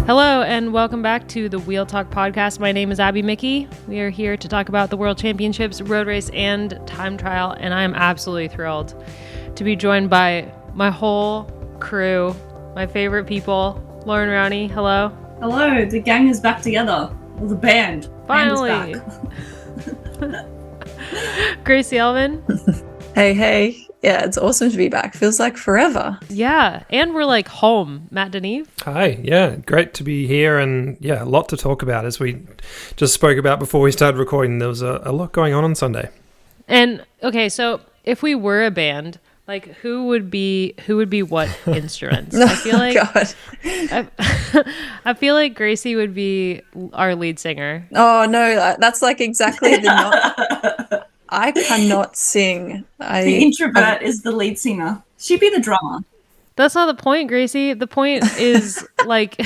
Hello and welcome back to the Wheel Talk podcast. My name is Abby Mickey. We are here to talk about the World Championships, road race, and time trial, and I am absolutely thrilled to be joined by my whole crew, my favorite people. Loren Rowney, hello. Hello, the gang is back together. Well, the band. Finally. Gracie Elvin. Hey. Yeah, it's awesome to be back. Feels like forever. Yeah, and we're like home. Matt and Neef. Hi, yeah, great to be here, and yeah, a lot to talk about. As we just spoke about before we started recording, there was a lot going on Sunday. And okay, so if we were a band, like who would be what instruments? I feel like God. I feel like Gracie would be our lead singer. Oh no, that's like exactly the not. I cannot sing. The introvert is the lead singer. She'd be the drummer. That's not the point, Gracie. The point is like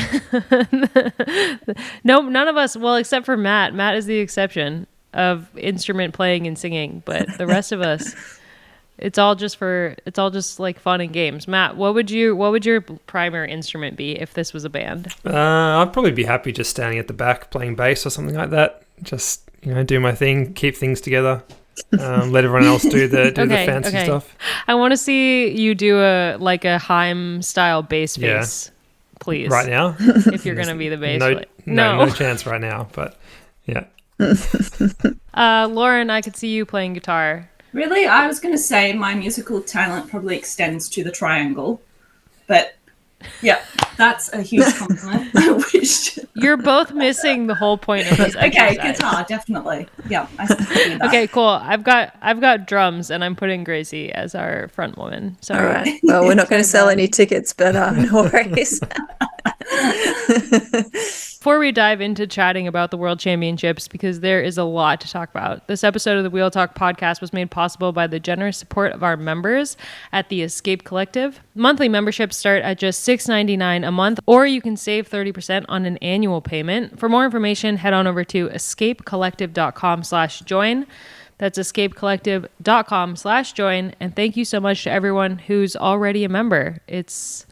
no, none of us, well, except for Matt. Matt is the exception of instrument playing and singing, but the rest of us, it's all just like fun and games. Matt, what would your primary instrument be if this was a band? I'd probably be happy just standing at the back playing bass or something like that. Just, do my thing, keep things together. Let everyone else do the fancy stuff. I want to see you do a Haim style bass face, please. Right now, if you're gonna be the bass player. No chance right now. But yeah. Loren, I could see you playing guitar. Really, I was gonna say my musical talent probably extends to the triangle, but yeah, that's a huge compliment. I wish. You're both missing the whole point of this exercise. Okay, guitar, definitely. Yeah, I can do that. Okay, cool. I've got drums, and I'm putting Gracie as our front woman. So, all right. Well, we're not going to sell any tickets, but no worries. Before we dive into chatting about the World Championships, because there is a lot to talk about, this episode of the Wheel Talk podcast was made possible by the generous support of our members at the Escape Collective. Monthly memberships start at just $6.99 a month, or you can save 30% on an annual payment. For more information, head on over to escapecollective.com/join. That's escapecollective.com/join. And thank you so much to everyone who's already a member. It's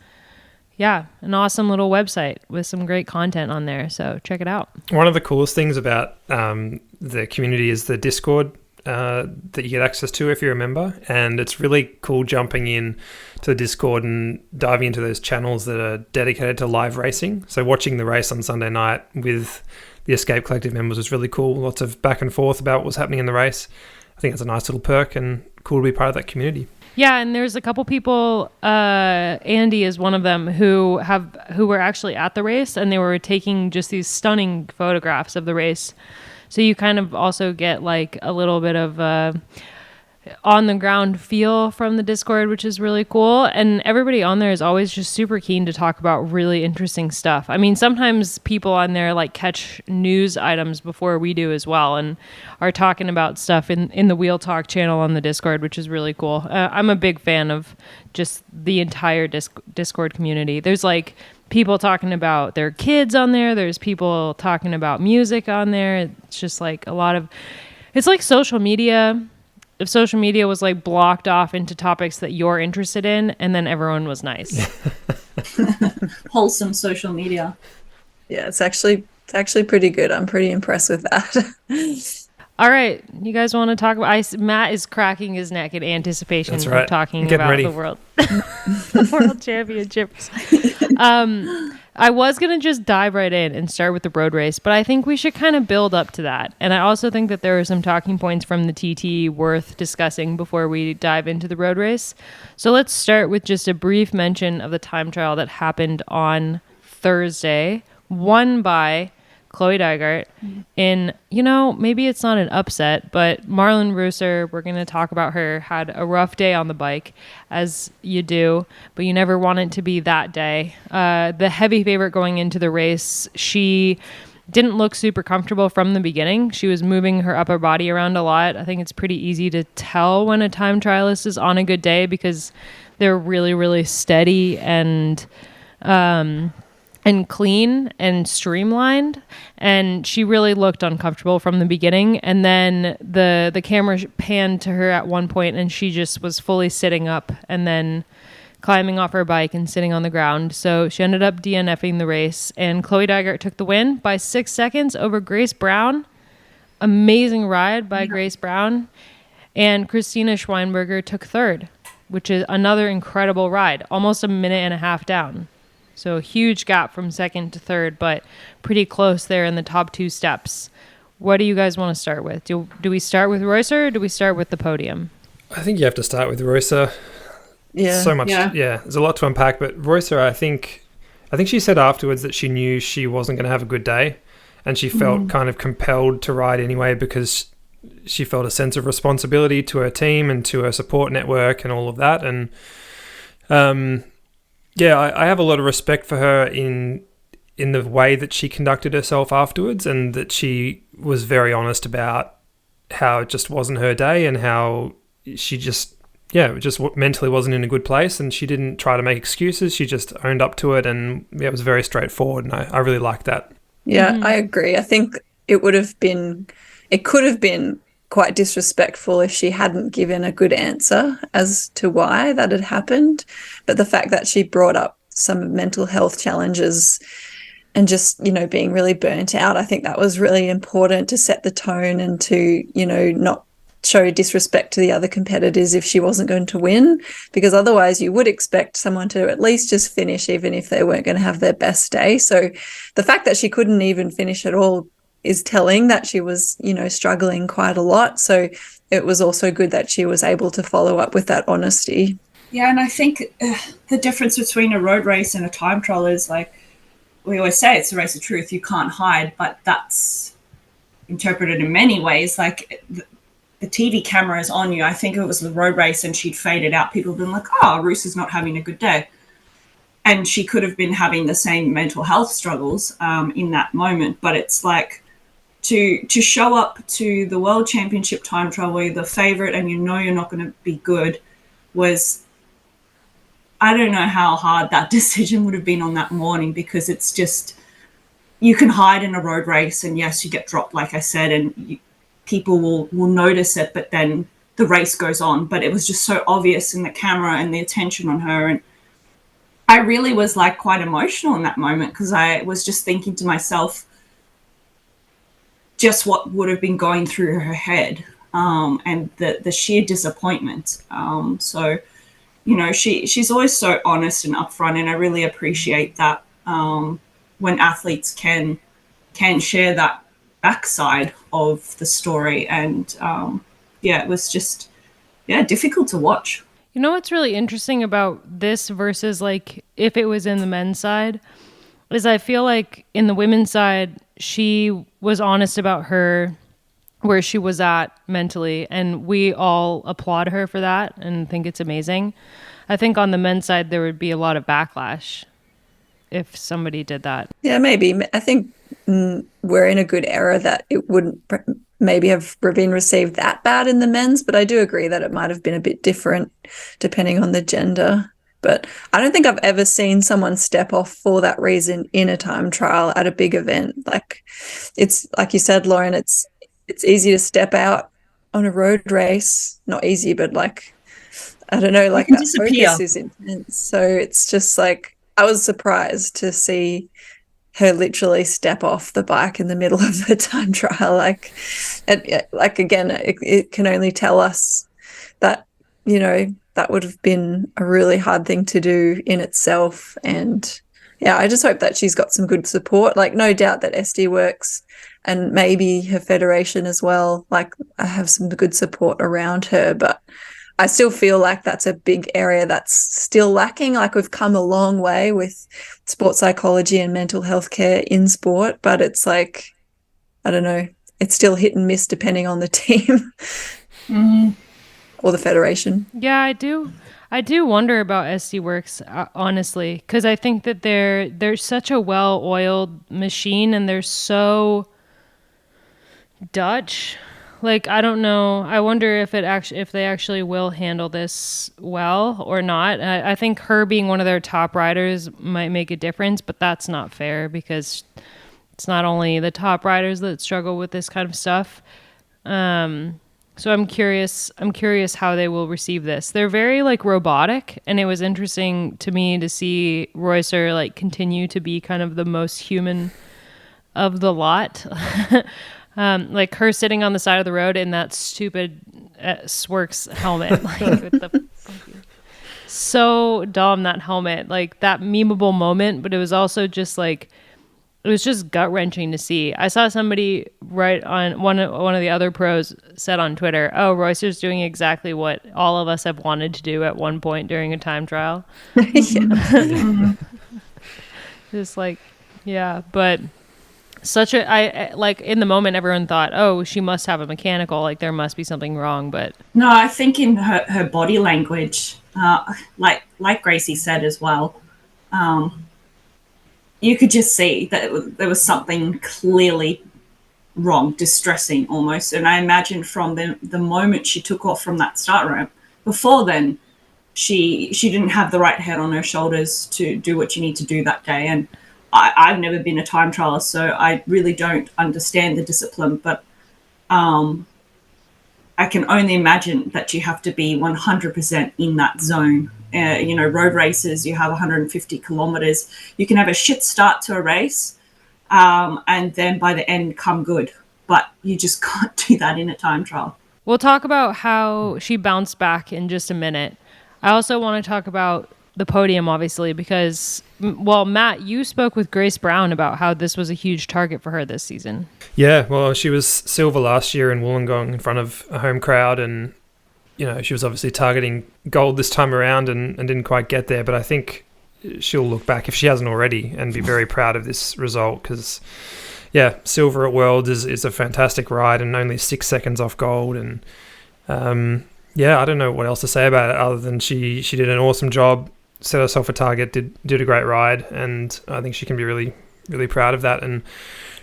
an awesome little website with some great content on there. So check it out. One of the coolest things about the community is the Discord that you get access to if you're a member. And it's really cool jumping in to the Discord and diving into those channels that are dedicated to live racing. So watching the race on Sunday night with the Escape Collective members was really cool. Lots of back and forth about what was happening in the race. I think it's a nice little perk and cool to be part of that community. Yeah, and there's a couple people, Andy is one of them, who were actually at the race, and they were taking just these stunning photographs of the race. So you kind of also get like a little bit of on the ground feel from the Discord, which is really cool. And everybody on there is always just super keen to talk about really interesting stuff. I mean, sometimes people on there like catch news items before we do as well, and are talking about stuff in the Wheel Talk channel on the Discord, which is really cool. I'm a big fan of just the entire Discord community. There's like people talking about their kids on there. There's people talking about music on there. It's just like it's like social media. If social media was like blocked off into topics that you're interested in, and then everyone was nice. Wholesome social media. Yeah, it's actually pretty good. I'm pretty impressed with that. All right, you guys want to talk about? Matt is cracking his neck in anticipation of talking about the world championships. I was going to just dive right in and start with the road race, but I think we should kind of build up to that. And I also think that there are some talking points from the TT worth discussing before we dive into the road race. So let's start with just a brief mention of the time trial that happened on Thursday, won by Chloe Dygert in, maybe it's not an upset, but Marlon Reusser, we're going to talk about her, had a rough day on the bike, as you do, but you never want it to be that day. The heavy favorite going into the race, she didn't look super comfortable from the beginning. She was moving her upper body around a lot. I think it's pretty easy to tell when a time trialist is on a good day because they're really, really steady and clean and streamlined, and she really looked uncomfortable from the beginning. And then the camera panned to her at one point, and she just was fully sitting up, and then climbing off her bike and sitting on the ground. So she ended up DNFing the race, and Chloe Dygert took the win by 6 seconds over Grace Brown. Amazing ride by Grace Brown. And Christina Schweinberger took third, which is another incredible ride, almost a minute and a half down. So a huge gap from second to third, but pretty close there in the top 2 steps. What do you guys want to start with? Do we start with Reusser, or do we start with the podium? I think you have to start with Reusser. Yeah. So much. Yeah. There's a lot to unpack, but Reusser, I think she said afterwards that she knew she wasn't going to have a good day, and she felt kind of compelled to ride anyway because she felt a sense of responsibility to her team and to her support network and all of that. And I have a lot of respect for her in the way that she conducted herself afterwards, and that she was very honest about how it just wasn't her day and how she just mentally wasn't in a good place, and she didn't try to make excuses. She just owned up to it, and it was very straightforward, and I really liked that. Yeah, I agree. I think it could have been quite disrespectful if she hadn't given a good answer as to why that had happened. But the fact that she brought up some mental health challenges and just, being really burnt out, I think that was really important to set the tone and to, not show disrespect to the other competitors if she wasn't going to win, because otherwise you would expect someone to at least just finish even if they weren't going to have their best day. So the fact that she couldn't even finish at all is telling that she was, struggling quite a lot. So it was also good that she was able to follow up with that honesty. Yeah, and I think the difference between a road race and a time trial is, like we always say, it's a race of truth. You can't hide, but that's interpreted in many ways. Like the TV camera is on you. I think if it was the road race and she'd faded out, people would have been like, oh, Roos is not having a good day. And she could have been having the same mental health struggles in that moment. But it's like to show up to the World Championship time trial where you're the favourite and you're not going to be good was, I don't know how hard that decision would have been on that morning, because it's just, you can hide in a road race and yes, you get dropped, like I said, and people will notice it, but then the race goes on. But it was just so obvious in the camera and the attention on her. And I really was like quite emotional in that moment, because I was just thinking to myself just what would have been going through her head, and the sheer disappointment. So, she's always so honest and upfront, and I really appreciate that when athletes can share that backside of the story. And it was just difficult to watch. You know what's really interesting about this versus like if it was in the men's side is I feel like in the women's side, she was honest about where she was at mentally, and we all applaud her for that and think it's amazing. I think on the men's side, there would be a lot of backlash if somebody did that. Yeah, maybe. I think we're in a good era that it wouldn't maybe have been received that bad in the men's, but I do agree that it might have been a bit different depending on the gender. But I don't think I've ever seen someone step off for that reason in a time trial at a big event. Like, it's like you said, Loren, it's easy to step out on a road race. Not easy, but like, I don't know, like that focus is intense. So it's just like, I was surprised to see her literally step off the bike in the middle of the time trial. Like again, it can only tell us that, that would have been a really hard thing to do in itself. And yeah, I just hope that she's got some good support. Like, no doubt that SD Works and maybe her federation as well, like, I have some good support around her, but I still feel like that's a big area that's still lacking. Like, we've come a long way with sports psychology and mental health care in sport, but it's like, I don't know, it's still hit and miss depending on the team. Mm-hmm. Or the federation. Yeah, I do wonder about SD Works, honestly, because I think that they're such a well-oiled machine, and they're so Dutch. Like, I don't know. I wonder if they actually will handle this well or not. I think her being one of their top riders might make a difference, but that's not fair, because it's not only the top riders that struggle with this kind of stuff. So I'm curious how they will receive this. They're very like robotic, and it was interesting to me to see Reusser like continue to be kind of the most human of the lot. Like her sitting on the side of the road in that stupid Swerks helmet, like with the so dumb, that helmet, like that memeable moment, but it was also just like, it was just gut wrenching to see. I saw somebody right on one of the other pros said on Twitter, "Oh, Reusser's doing exactly what all of us have wanted to do at one point during a time trial." Just like, yeah, but I like in the moment everyone thought, "Oh, she must have a mechanical, like there must be something wrong," but no, I think in her body language, like Gracie said as well, you could just see that there was something clearly wrong, distressing almost. And I imagine from the moment she took off from that start ramp, before then, she didn't have the right head on her shoulders to do what you need to do that day. And I've never been a time trialist, so I really don't understand the discipline, but I can only imagine that you have to be 100% in that zone. Road races, you have 150 kilometers. You can have a shit start to a race, and then by the end come good. But you just can't do that in a time trial. We'll talk about how she bounced back in just a minute. I also want to talk about the podium, obviously, because, well, Matt, you spoke with Grace Brown about how this was a huge target for her this season. Yeah, well, she was silver last year in Wollongong in front of a home crowd, and she was obviously targeting gold this time around and didn't quite get there. But I think she'll look back, if she hasn't already, and be very proud of this result because, yeah, silver at Worlds is a fantastic ride and only 6 seconds off gold. And, I don't know what else to say about it other than she did an awesome job, set herself a target, did a great ride, and I think she can be really, really proud of that. And,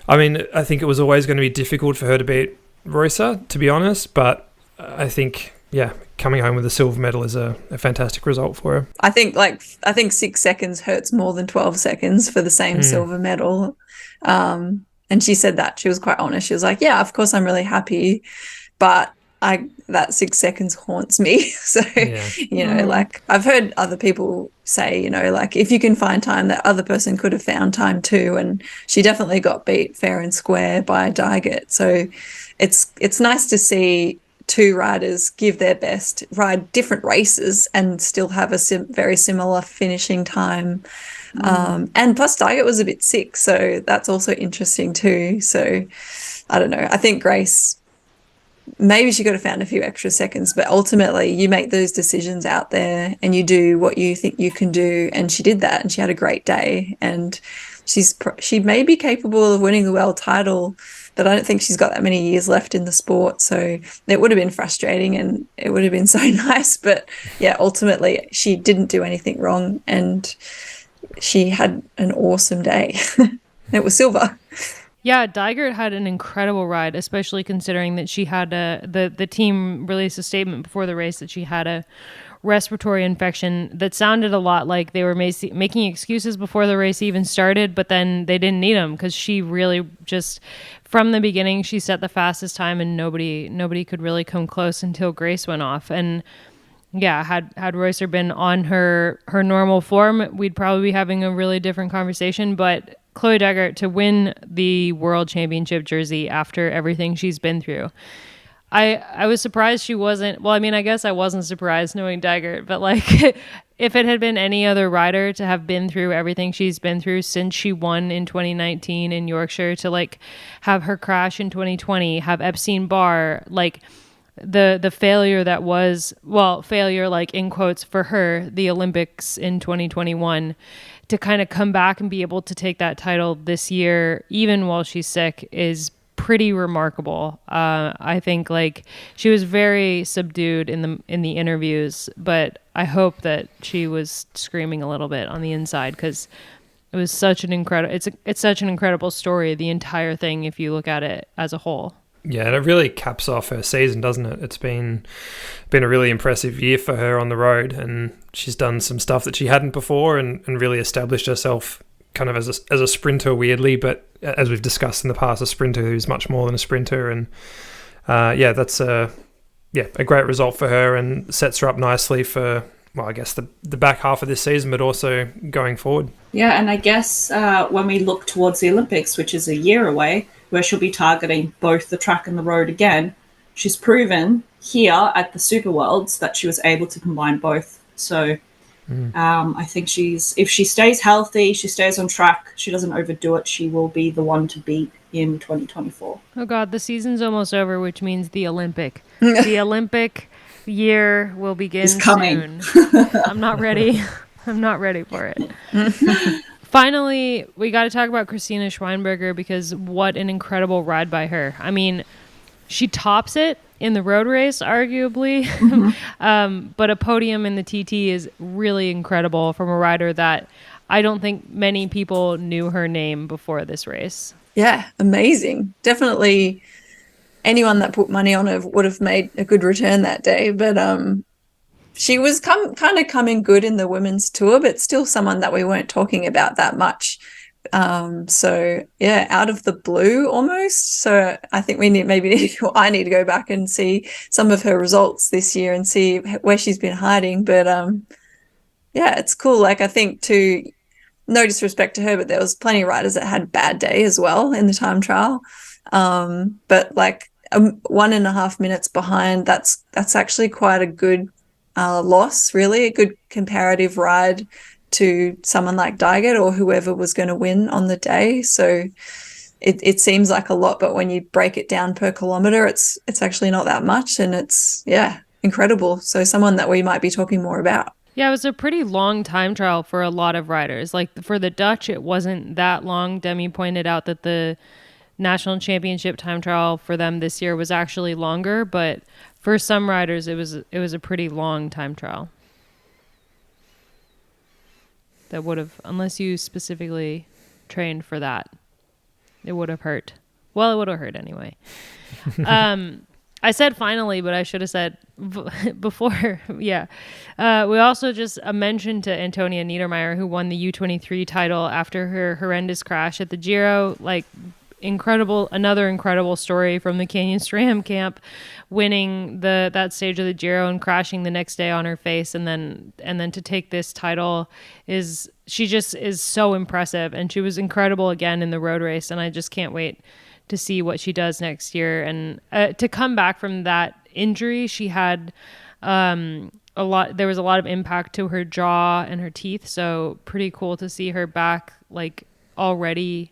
I mean, I think it was always going to be difficult for her to beat Reusser, to be honest, but I think... yeah, coming home with a silver medal is a fantastic result for her. I think 6 seconds hurts more than 12 seconds for the same silver medal. And she said that. She was quite honest. She was like, yeah, of course I'm really happy, but that 6 seconds haunts me. So, like I've heard other people say, like if you can find time, that other person could have found time too. And she definitely got beat fair and square by Dygert. So it's nice to see two riders give their best, ride different races and still have a very similar finishing time. And plus Dygert was a bit sick, so that's also interesting too. So I don't know. I think Grace, maybe she could have found a few extra seconds, but ultimately you make those decisions out there and you do what you think you can do. And she did that, and she had a great day. And she may be capable of winning the world title, but I don't think she's got that many years left in the sport. So it would have been frustrating and it would have been so nice. But yeah, ultimately she didn't do anything wrong and she had an awesome day. It was silver. Yeah, Dygert had an incredible ride, especially considering that she had the team released a statement before the race that she had a respiratory infection that sounded a lot like they were making excuses before the race even started, but then they didn't need them because she really just, from the beginning, she set the fastest time and nobody could really come close until Grace went off. And yeah, had Reusser been on her normal form, we'd probably be having a really different conversation. But Chloe Dygert to win the World Championship jersey after everything she's been through, I was surprised she wasn't. Well, I mean, I guess I wasn't surprised knowing Dygert, but like if it had been any other rider to have been through everything she's been through since she won in 2019 in Yorkshire, to like have her crash in 2020, have Epstein-Barr, like the failure that was, well, failure like in quotes for her, the Olympics in 2021, to kind of come back and be able to take that title this year, even while she's sick, is pretty remarkable. I think like she was very subdued in the interviews, but I hope that she was screaming a little bit on the inside because it was such an incredible. It's such an incredible story, the entire thing, if you look at it as a whole. Yeah, and it really caps off her season, doesn't it? It's been a really impressive year for her on the road, and she's done some stuff that she hadn't before and really established herself kind of as a sprinter, weirdly, but as we've discussed in the past, a sprinter who's much more than a sprinter. And that's a great result for her and sets her up nicely for, well, I guess the back half of this season, but also going forward. Yeah, and I guess when we look towards the Olympics, which is a year away, where she'll be targeting both the track and the road again, she's proven here at the Super Worlds that she was able to combine both. So I think if she stays healthy, she stays on track, she doesn't overdo it, she will be the one to beat in 2024. Oh God, the season's almost over, which means the Olympic year will begin soon. I'm not ready. I'm not ready for it. Finally, we got to talk about Christina Schweinberger, because what an incredible ride by her. I mean, she tops it in the road race, arguably, but a podium in the TT is really incredible from a rider that I don't think many people knew her name before this race. Yeah, amazing. Definitely anyone that put money on her would have made a good return that day. But she was kind of coming good in the women's tour, but still someone that we weren't talking about that much. So yeah, out of the blue almost. So I think I need to go back and see some of her results this year and see where she's been hiding. But yeah, it's cool. Like, I think too, no disrespect to her, but there was plenty of riders that had bad day as well in the time trial. But like 1.5 minutes behind, that's actually quite a good loss, really, a good comparative ride to someone like Dygert or whoever was going to win on the day. So it seems like a lot, but when you break it down per kilometer, it's actually not that much, and it's incredible. So someone that we might be talking more about. Yeah, it was a pretty long time trial for a lot of riders. Like for the Dutch, it wasn't that long. Demi pointed out that the national championship time trial for them this year was actually longer, but for some riders, it was a pretty long time trial. That would have, unless you specifically trained for that, it would have hurt. Well, it would have hurt anyway. I said finally, but I should have said before. Yeah. We also just mentioned to Antonia Niedermeyer, who won the U23 title after her horrendous crash at the Giro. Like, another incredible story from the Canyon SRAM camp, winning that stage of the Giro and crashing the next day on her face, and then to take this title she just is so impressive, and she was incredible again in the road race, and I just can't wait to see what she does next year. And to come back from that injury, she had there was a lot of impact to her jaw and her teeth, so pretty cool to see her back, like, already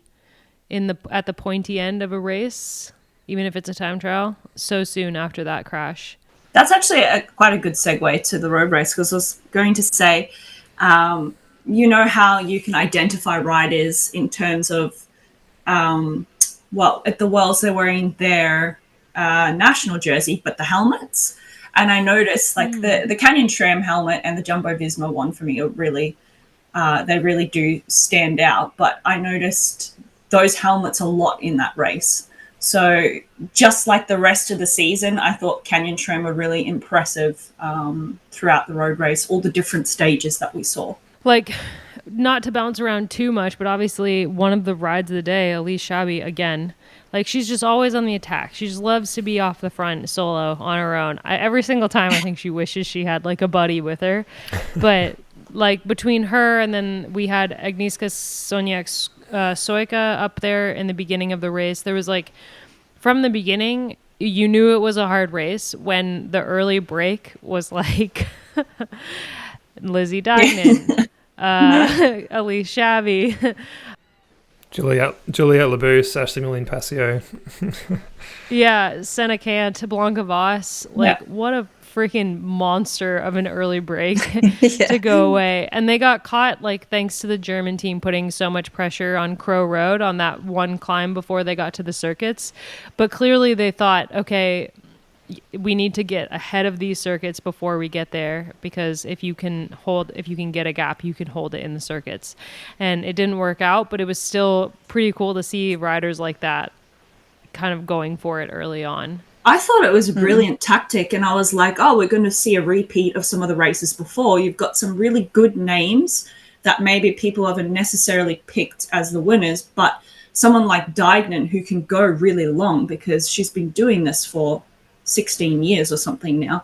at the pointy end of a race, even if it's a time trial, so soon after that crash. That's actually quite a good segue to the road race, because I was going to say, you know how you can identify riders in terms of, at the Worlds they're wearing their national jersey, but the helmets. And I noticed the Canyon SRAM helmet and the Jumbo Visma one for me are really, they really do stand out. But I noticed those helmets a lot in that race. So just like the rest of the season, I thought Canyon SRAM were really impressive throughout the road race, all the different stages that we saw. Like, not to bounce around too much, but obviously one of the rides of the day, Elise Chabi, again, like, she's just always on the attack. She just loves to be off the front solo on her own. Every single time I think she wishes she had like a buddy with her. But like, between her and then we had Agnieszka Soika up there in the beginning of the race, there was like, from the beginning, you knew it was a hard race when the early break was like Lizzie Deignan, Elise Chabi, Juliette Labousse, Ashley Millin-Passio. Yeah, Senna Kant, Blanca Voss. Like, what a freaking monster of an early break to go away. And they got caught, like, thanks to the German team putting so much pressure on Crow Road on that one climb before they got to the circuits. But clearly they thought, okay, we need to get ahead of these circuits before we get there, because if you can get a gap, you can hold it in the circuits. And it didn't work out, but it was still pretty cool to see riders like that kind of going for it early on. I thought it was a brilliant tactic, and I was like, oh, we're going to see a repeat of some of the races before. You've got some really good names that maybe people haven't necessarily picked as the winners, but someone like Deignan, who can go really long because she's been doing this for 16 years or something now.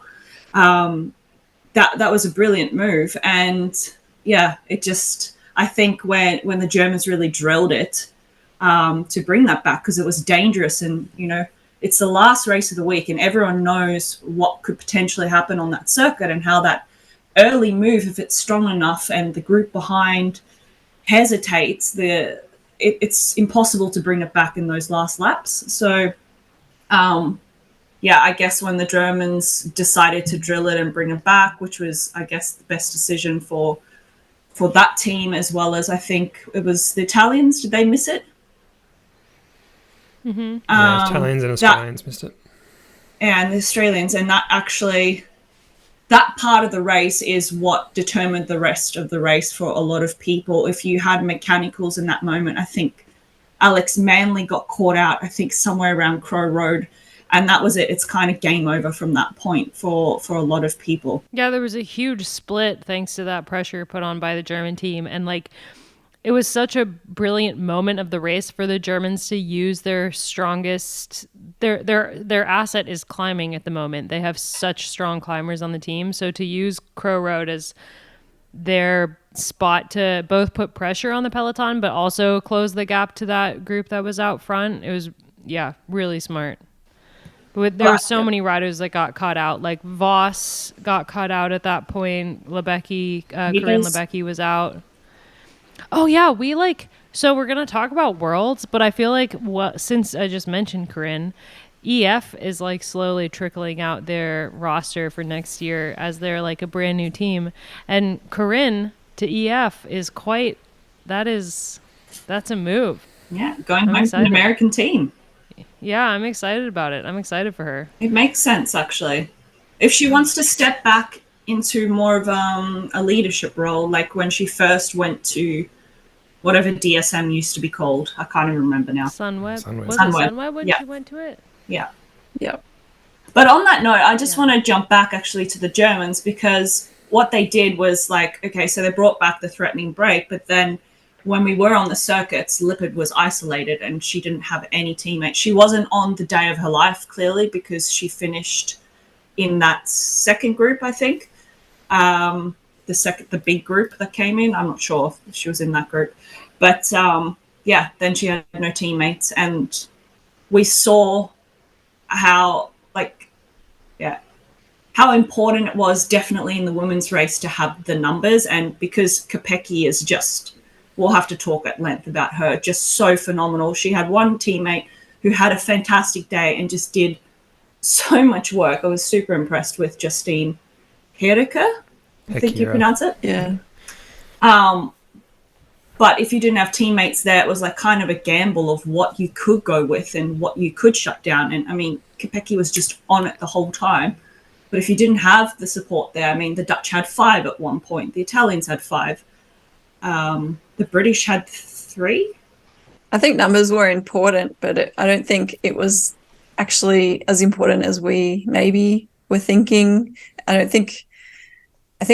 That was a brilliant move. And yeah, it just, I think when the Germans really drilled it to bring that back, because it was dangerous, and it's the last race of the week and everyone knows what could potentially happen on that circuit, and how that early move, if it's strong enough and the group behind hesitates, it's impossible to bring it back in those last laps. So I guess when the Germans decided to drill it and bring it back, which was, I guess, the best decision for that team, as well as I think it was the Italians. Did they miss it? Mm-hmm. Italians and Australians missed it. And the Australians, and that part of the race is what determined the rest of the race for a lot of people. If you had mechanicals in that moment, I think Alex Manley got caught out, I think somewhere around Crow Road, and that was it. It's kind of game over from that point for a lot of people. Yeah, there was a huge split thanks to that pressure put on by the German team. And it was such a brilliant moment of the race for the Germans to use their strongest, their asset is climbing at the moment. They have such strong climbers on the team. So to use Crow Road as their spot to both put pressure on the peloton, but also close the gap to that group that was out front, it was, really smart. There were so many riders that got caught out. Like Voss got caught out at that point. Corinne Lebecki was out. Oh yeah, so we're gonna talk about Worlds, but I feel like since I just mentioned Corinne, EF is slowly trickling out their roster for next year as they're a brand new team, and Corinne to EF is that's a move. Yeah, going home to an American team. Yeah, I'm excited about it. I'm excited for her. It makes sense, actually. If she wants to step back into more of a leadership role, like when she first went to whatever DSM used to be called. I can't even remember now. Sunweb. Was it Sunweb when she went to it? Yeah. Yeah. But on that note, I just want to jump back actually to the Germans, because what they did was so they brought back the threatening break, but then when we were on the circuits, Lippert was isolated and she didn't have any teammates. She wasn't on the day of her life, clearly, because she finished in that second group, I think. The big group that came in. I'm not sure if she was in that group. But, then she had no teammates. And we saw how important it was definitely in the women's race to have the numbers. And because Kopecky is just... We'll have to talk at length about her. Just so phenomenal. She had one teammate who had a fantastic day and just did so much work. I was super impressed with Justine Herica, I think you pronounce it. Yeah. But if you didn't have teammates there, it was kind of a gamble of what you could go with and what you could shut down. And I mean, Kopecky was just on it the whole time. But if you didn't have the support there, I mean, the Dutch had 5 at one point. The Italians had 5. The British had 3. I think numbers were important, but I don't think it was actually as important as we maybe were thinking. I think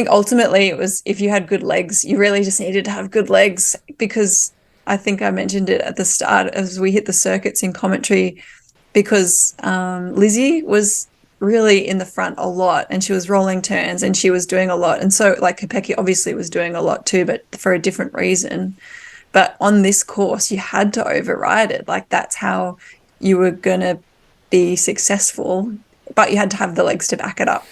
ultimately it was, if you had good legs, you really just needed to have good legs, because I think I mentioned it at the start as we hit the circuits in commentary, because Lizzie was really in the front a lot and she was rolling turns and she was doing a lot. And so Kopecky obviously was doing a lot too, but for a different reason. But on this course, you had to override it. That's how you were going to be successful, but you had to have the legs to back it up.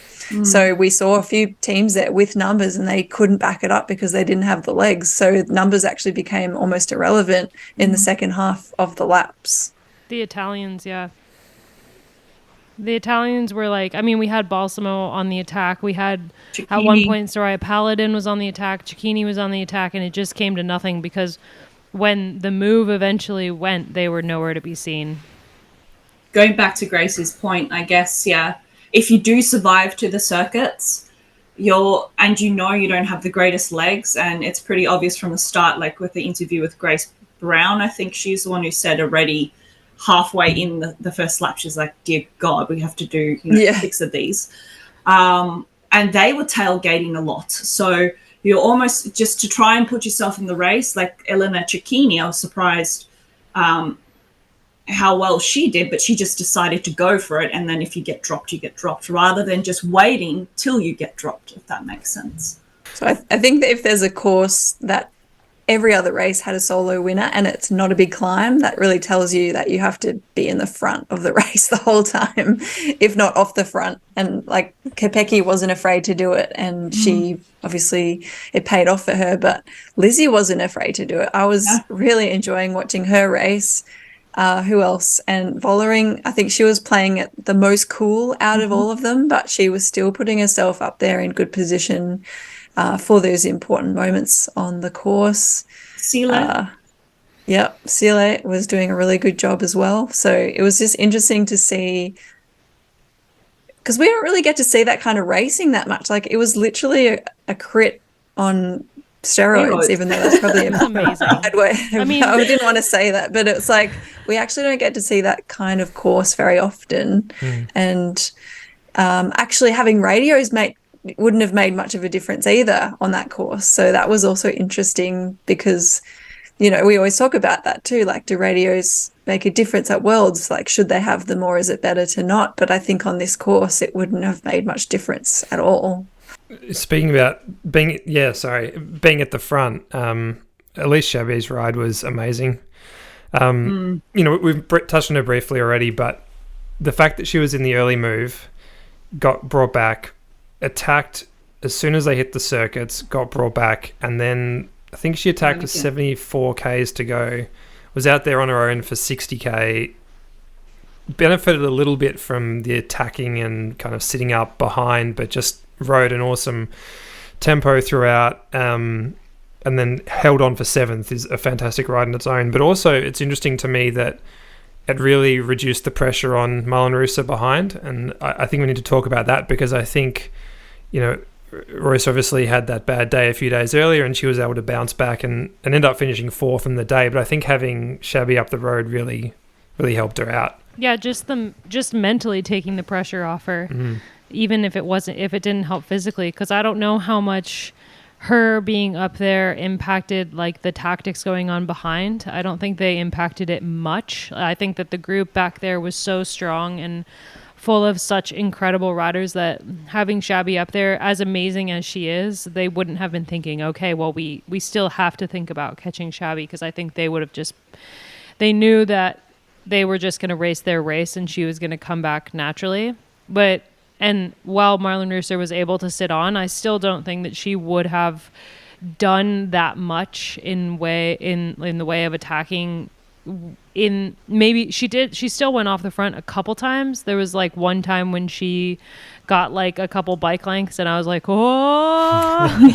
So we saw a few teams there with numbers and they couldn't back it up because they didn't have the legs. So numbers actually became almost irrelevant in the second half of the laps. The Italians, yeah. The Italians were we had Balsamo on the attack. We had, Cicchini. At one point, Soraya Paladin was on the attack. Cicchini was on the attack, and it just came to nothing because when the move eventually went, they were nowhere to be seen. Going back to Gracie's point, I guess, if you do survive to the circuits, you don't have the greatest legs, and it's pretty obvious from the start, with the interview with Grace Brown, I think she's the one who said already halfway in the first lap, she's like, dear God, we have to do 6 of these. And they were tailgating a lot. So you're almost just to try and put yourself in the race, like Elena Cecchini, I was surprised how well she did, but she just decided to go for it. And then if you get dropped, you get dropped, rather than just waiting till you get dropped, if that makes sense. So I think that if there's a course that every other race had a solo winner and it's not a big climb, that really tells you that you have to be in the front of the race the whole time, if not off the front. And like Kopecky wasn't afraid to do it, and she obviously, it paid off for her, but Lizzie wasn't afraid to do it. I was really enjoying watching her race. Who else? And Vollering, I think she was playing it the most cool out of all of them, but she was still putting herself up there in good position for those important moments on the course. Sile. Sile was doing a really good job as well. So it was just interesting to see, because we don't really get to see that kind of racing that much. Like, it was literally a crit on steroids, even though that's probably a bad way. I mean, I didn't want to say that, but it's like we actually don't get to see that kind of course very often. And actually having radios wouldn't have made much of a difference either on that course. So that was also interesting because, we always talk about that too. Like, do radios make a difference at Worlds? Like, should they have them, or is it better to not? But I think on this course, it wouldn't have made much difference at all. Speaking about being at the front, Elise Chaby's ride was amazing. We've touched on her briefly already, but the fact that she was in the early move, got brought back, attacked as soon as they hit the circuits, got brought back, and then I think she attacked with 74 Ks to go, was out there on her own for 60K, benefited a little bit from the attacking and kind of sitting up behind, but just rode an awesome tempo throughout, and then held on for 7th is a fantastic ride in its own. But also it's interesting to me that it really reduced the pressure on Marlon Russo behind, and I think we need to talk about that, because I think, Royce obviously had that bad day a few days earlier and she was able to bounce back and end up finishing 4th in the day, but I think having Chaby up the road really helped her out. Yeah, just mentally taking the pressure off her. Even if it didn't help physically, because I don't know how much her being up there impacted like the tactics going on behind. I don't think they impacted it much. I think that the group back there was so strong and full of such incredible riders that having Chaby up there, as amazing as she is, they wouldn't have been thinking, okay, well, we still have to think about catching Chaby, because I think they would have they knew that they were just going to race their race and she was going to come back naturally. And while Marlon Russo was able to sit on, I still don't think that she would have done that much in the way of attacking. Maybe she did. She still went off the front a couple times. There was like one time when she got like a couple bike lengths, and I was like, oh.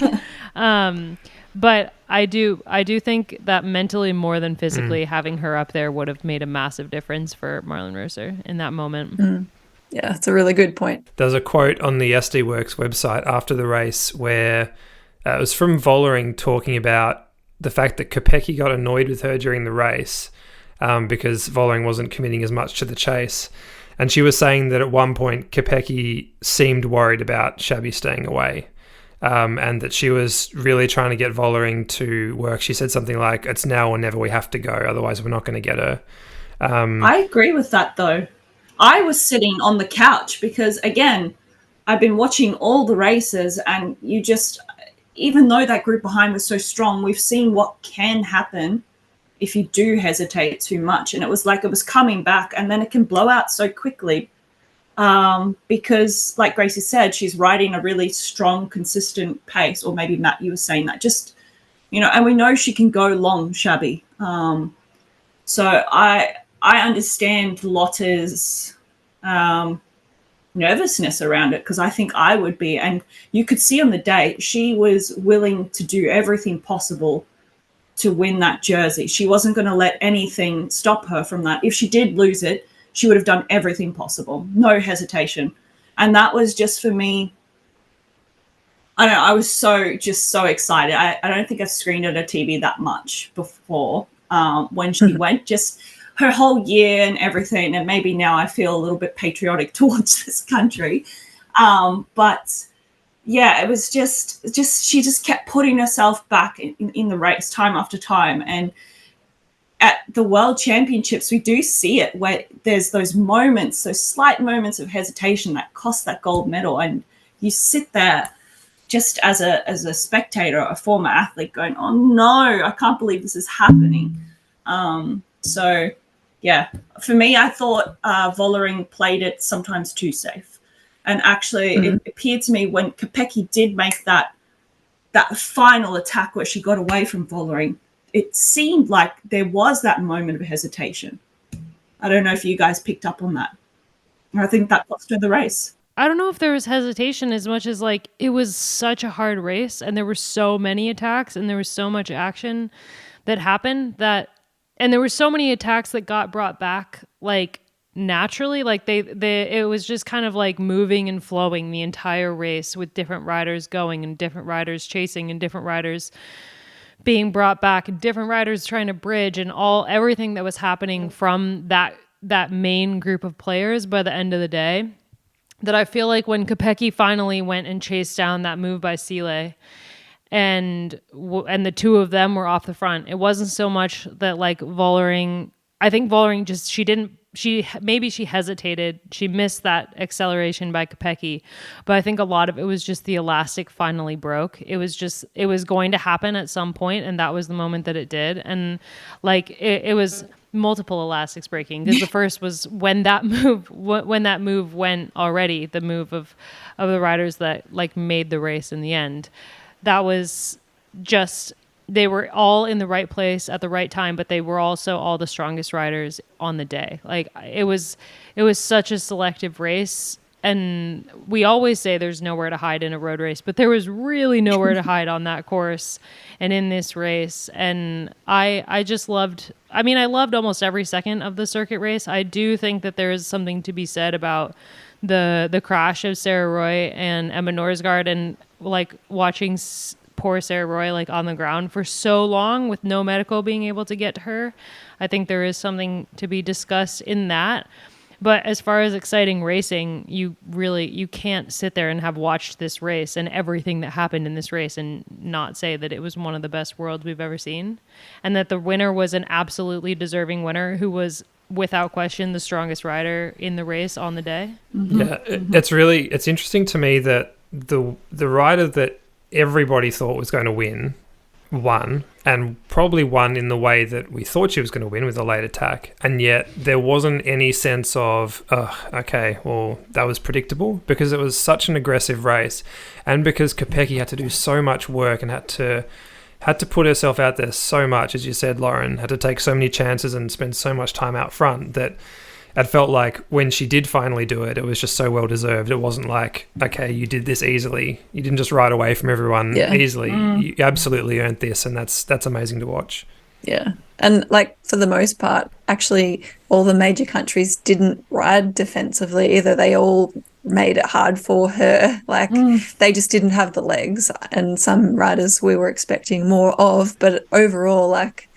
But I do think that mentally more than physically, having her up there would have made a massive difference for Marlon Russo in that moment. Yeah, that's a really good point. There's a quote on the SD Works website after the race where it was from Vollering talking about the fact that Kopecky got annoyed with her during the race because Vollering wasn't committing as much to the chase. And she was saying that at one point Kopecky seemed worried about Chaby staying away, and that she was really trying to get Vollering to work. She said something like, it's now or never, we have to go, otherwise we're not going to get her. I agree with that, though. I was sitting on the couch because, again, I've been watching all the races, and even though that group behind was so strong, we've seen what can happen if you do hesitate too much. And it was like it was coming back, and then it can blow out so quickly because, like Gracie said, she's riding a really strong, consistent pace. Or maybe, Matt, you were saying that. And we know she can go long, Chaby. So I understand Lotta's nervousness around it, because I think I would be. And you could see on the day she was willing to do everything possible to win that jersey. She wasn't going to let anything stop her from that. If she did lose it, she would have done everything possible, no hesitation. And that was just, for me, I don't know, I was so excited. I don't think I've screened at a TV that much before when she went. Just her whole year and everything, and maybe now I feel a little bit patriotic towards this country. But yeah, it was just she just kept putting herself back in the race time after time. And at the World Championships, we do see it where there's those moments, those slight moments of hesitation that cost that gold medal. And you sit there just as a spectator, a former athlete going, oh no, I can't believe this is happening. So yeah, for me, I thought Vollering played it sometimes too safe. And actually it appeared to me when Kopecky did make that final attack where she got away from Vollering, it seemed like there was that moment of hesitation. I don't know if you guys picked up on that. I think that cost her the race. I don't know if there was hesitation as much as like it was such a hard race and there were so many attacks and there was so much action that happened and there were so many attacks that got brought back like naturally, like it was just kind of like moving and flowing the entire race with different riders going and different riders chasing and different riders being brought back and different riders trying to bridge and everything that was happening from that main group of players by the end of the day. That I feel like when Kopecky finally went and chased down that move by Sile and the two of them were off the front, it wasn't so much that like Vollering, I think Vollering just, maybe she hesitated. She missed that acceleration by Kopecky, but I think a lot of it was just the elastic finally broke. It was going to happen at some point, and that was the moment that it did. And like it was multiple elastics breaking, because the first was when that move went already, the move of the riders that like made the race in the end. That was just, they were all in the right place at the right time, but they were also all the strongest riders on the day. Like it was such a selective race, and we always say there's nowhere to hide in a road race, but there was really nowhere to hide on that course and in this race. And I just loved, I loved almost every second of the circuit race. I do think that there is something to be said about the crash of Sarah Roy and Emma Norsgaard, and like watching poor Sarah Roy like on the ground for so long with no medical being able to get to her. I think there is something to be discussed in that. But as far as exciting racing, you can't sit there and have watched this race and everything that happened in this race and not say that it was one of the best worlds we've ever seen, and that the winner was an absolutely deserving winner who was without question the strongest rider in the race on the day. Mm-hmm. Yeah, it's interesting to me that the rider that everybody thought was going to won, and probably won in the way that we thought she was going to win with a late attack, and yet there wasn't any sense of okay, well, that was predictable, because it was such an aggressive race, and because Kopecky had to do so much work and had to put herself out there so much, as you said, Loren, had to take so many chances and spend so much time out front, that it felt like when she did finally do it, it was just so well deserved. It wasn't like, okay, you did this easily. You didn't just ride away from everyone easily. You absolutely earned this, and that's amazing to watch. Yeah. And like for the most part, actually all the major countries didn't ride defensively either. They all made it hard for her. Like they just didn't have the legs, and some riders we were expecting more of, but overall, like,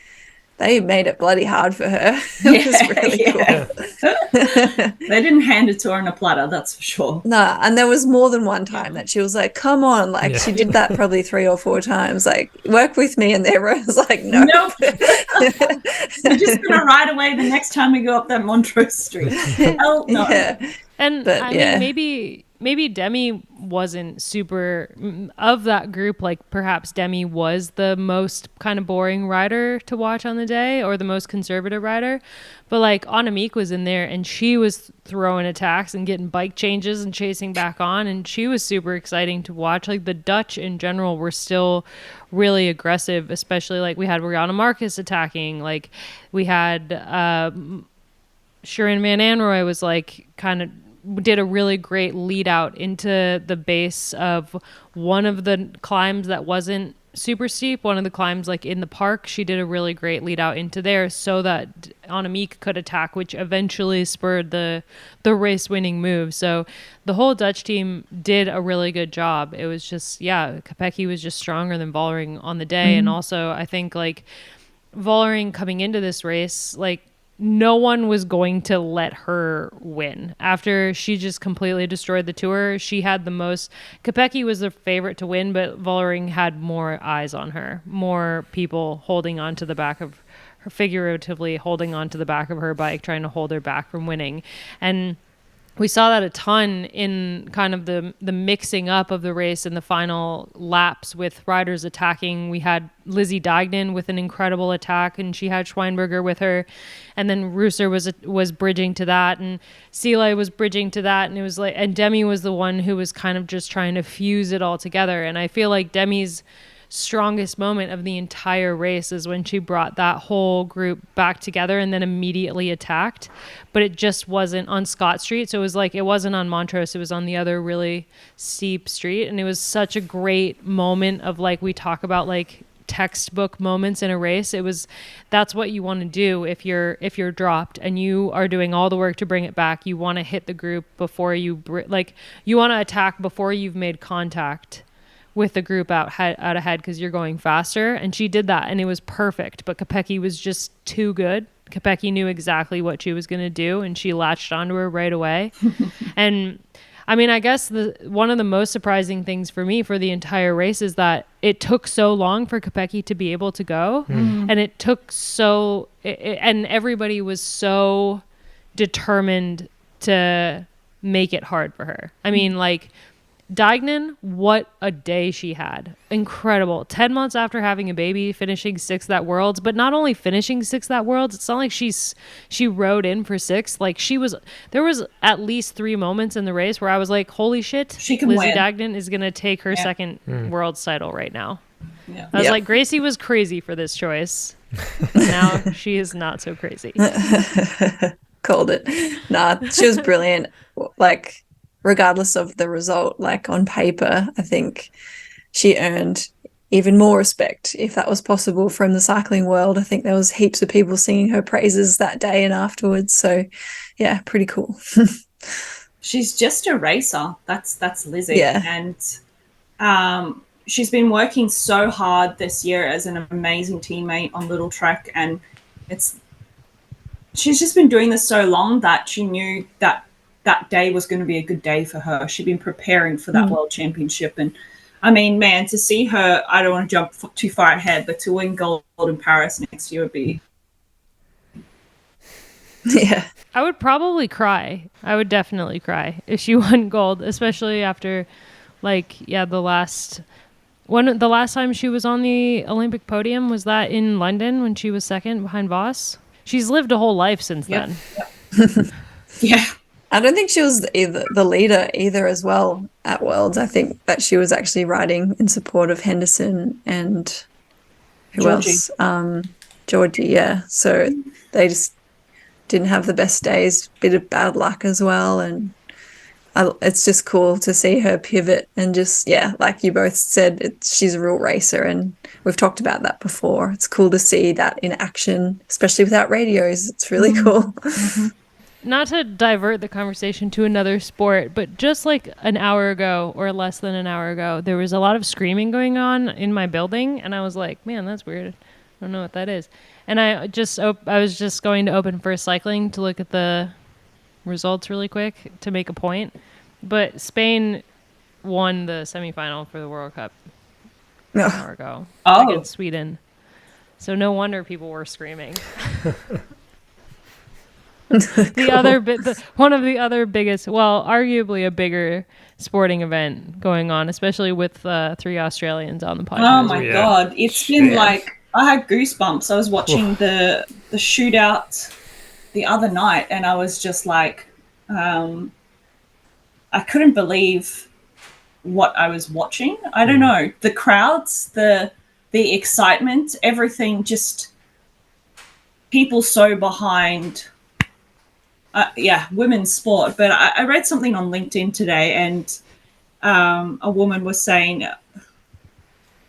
they made it bloody hard for her. It was really cool. They didn't hand it to her on a platter, that's for sure. No, and there was more than one time that she was like, come on. Like, she did that probably 3 or 4 times. Like, work with me. And everyone was like, no. Nope. We're just going to ride away the next time we go up that Montrose Street. Hell no. Yeah. And mean, maybe Demi wasn't super of that group. Like perhaps Demi was the most kind of boring rider to watch on the day, or the most conservative rider. But like Annemiek was in there, and she was throwing attacks and getting bike changes and chasing back on, and she was super exciting to watch. Like the Dutch in general were still really aggressive, especially like we had Rihanna Marcus attacking. Like we had Shirin Van Anrooy was like kind of did a really great lead out into the base of one of the climbs that wasn't super steep, one of the climbs like in the park. She did a really great lead out into there so that Annemiek could attack, which eventually spurred the race winning move. So the whole Dutch team did a really good job. It was just, Kopecky was just stronger than Vollering on the day. And also I think like Vollering coming into this race, like no one was going to let her win. After she just completely destroyed the tour, she had the most... Kopecky was the favorite to win, but Vollering had more eyes on her, more people holding on to the back of her figuratively holding onto the back of her bike, trying to hold her back from winning. And we saw that a ton in kind of the mixing up of the race in the final laps with riders attacking. We had Lizzie Deignan with an incredible attack, and she had Schweinberger with her. And then Rooser was bridging to that, and Seeley was bridging to that. And it was like, and Demi was the one who was kind of just trying to fuse it all together. And I feel like Demi's strongest moment of the entire race is when she brought that whole group back together and then immediately attacked. But it just wasn't on Scott Street, so it was like, it wasn't on Montrose, it was on the other really steep street. And it was such a great moment of, like, we talk about like textbook moments in a race. That's what you want to do if you're dropped and you are doing all the work to bring it back. You want to hit the group before you you want to attack before you've made contact with the group out ahead, because you're going faster. And she did that, and it was perfect. But Kopecky was just too good. Kopecky knew exactly what she was going to do, and she latched onto her right away. And I mean, I guess one of the most surprising things for me for the entire race is that it took so long for Kopecky to be able to go. And it took and everybody was so determined to make it hard for her. I mean, like, Deignan, what a day she had. Incredible. 10 months after having a baby, finishing 6th at Worlds, but not only finishing 6th at Worlds, it's not like she rode in for 6th. Like, there was at least 3 moments in the race where I was like, holy shit, she can Lizzie win. Deignan is going to take her second Worlds title right now. Yeah. I was like, Gracie was crazy for this choice. Now she is not so crazy. Called it. Nah, she was brilliant. Like, regardless of the result, like on paper, I think she earned even more respect, if that was possible, from the cycling world. I think there was heaps of people singing her praises that day and afterwards. So yeah, pretty cool. She's just a racer. That's Lizzie. Yeah. And she's been working so hard this year as an amazing teammate on Little Trek, and she's just been doing this so long that she knew that day was going to be a good day for her. She'd been preparing for that World Championship. And I mean, man, to see her, I don't want to jump too far ahead, but to win gold in Paris next year would be... Yeah. I would probably cry. I would definitely cry if she won gold, especially after, the last time she was on the Olympic podium, was that in London when she was second behind Voss? She's lived a whole life since then. Yeah. I don't think she was the leader either as well at Worlds. I think that she was actually riding in support of Henderson and Georgie. Else? Georgie, yeah. So they just didn't have the best days, bit of bad luck as well. And it's just cool to see her pivot and just, yeah, like you both said, she's a real racer, and we've talked about that before. It's cool to see that in action, especially without radios. It's really cool. Mm-hmm. Not to divert the conversation to another sport, but just like an hour ago or less than an hour ago, there was a lot of screaming going on in my building, and I was like, man, that's weird. I don't know what that is. And I was just going to Open First Cycling to look at the results really quick to make a point. But Spain won the semifinal for the World Cup an hour ago against Sweden. So no wonder people were screaming. One of the other biggest, well, arguably a bigger sporting event going on, especially with 3 Australians on the podcast. Oh my God. It's been like, I had goosebumps. I was watching the shootout the other night, and I was just like, I couldn't believe what I was watching. I don't know. The crowds, the excitement, everything, just people so behind women's sport. But I read something on LinkedIn today, and a woman was saying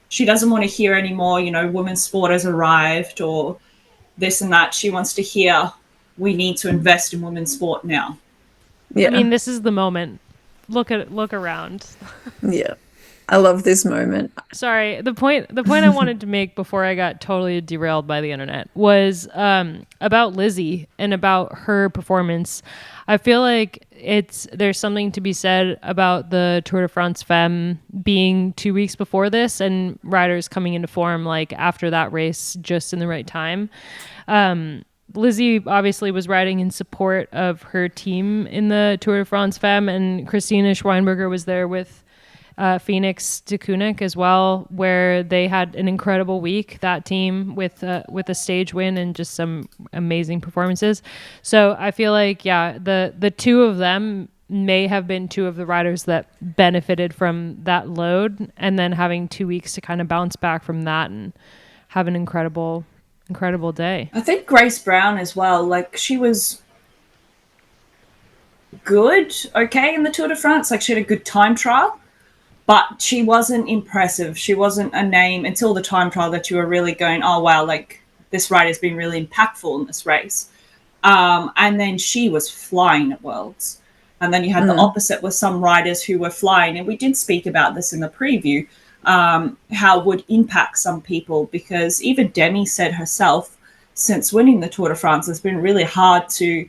she doesn't want to hear anymore, women's sport has arrived or this and that. She wants to hear we need to invest in women's sport now. Yeah. I mean, this is the moment. Look around. Yeah. I love this moment. Sorry, the point I wanted to make before I got totally derailed by the internet was about Lizzie and about her performance. I feel like there's something to be said about the Tour de France Femme being 2 weeks before this and riders coming into form like after that race just in the right time. Lizzie obviously was riding in support of her team in the Tour de France Femme, and Christina Schweinberger was there with Phoenix Tekunik as well, where they had an incredible week, that team, with a stage win and just some amazing performances. So I feel like, yeah, the two of them may have been two of the riders that benefited from that load, and then having 2 weeks to kind of bounce back from that and have an incredible day. I think Grace Brown as well, like she was good, okay, in the Tour de France. Like she had a good time trial, but she wasn't impressive. She wasn't a name until the time trial that you were really going, oh, wow, like this rider's been really impactful in this race. And then she was flying at Worlds. And then you had the opposite with some riders who were flying. And we did speak about this in the preview, how it would impact some people, because even Demi said herself, since winning the Tour de France, it's been really hard to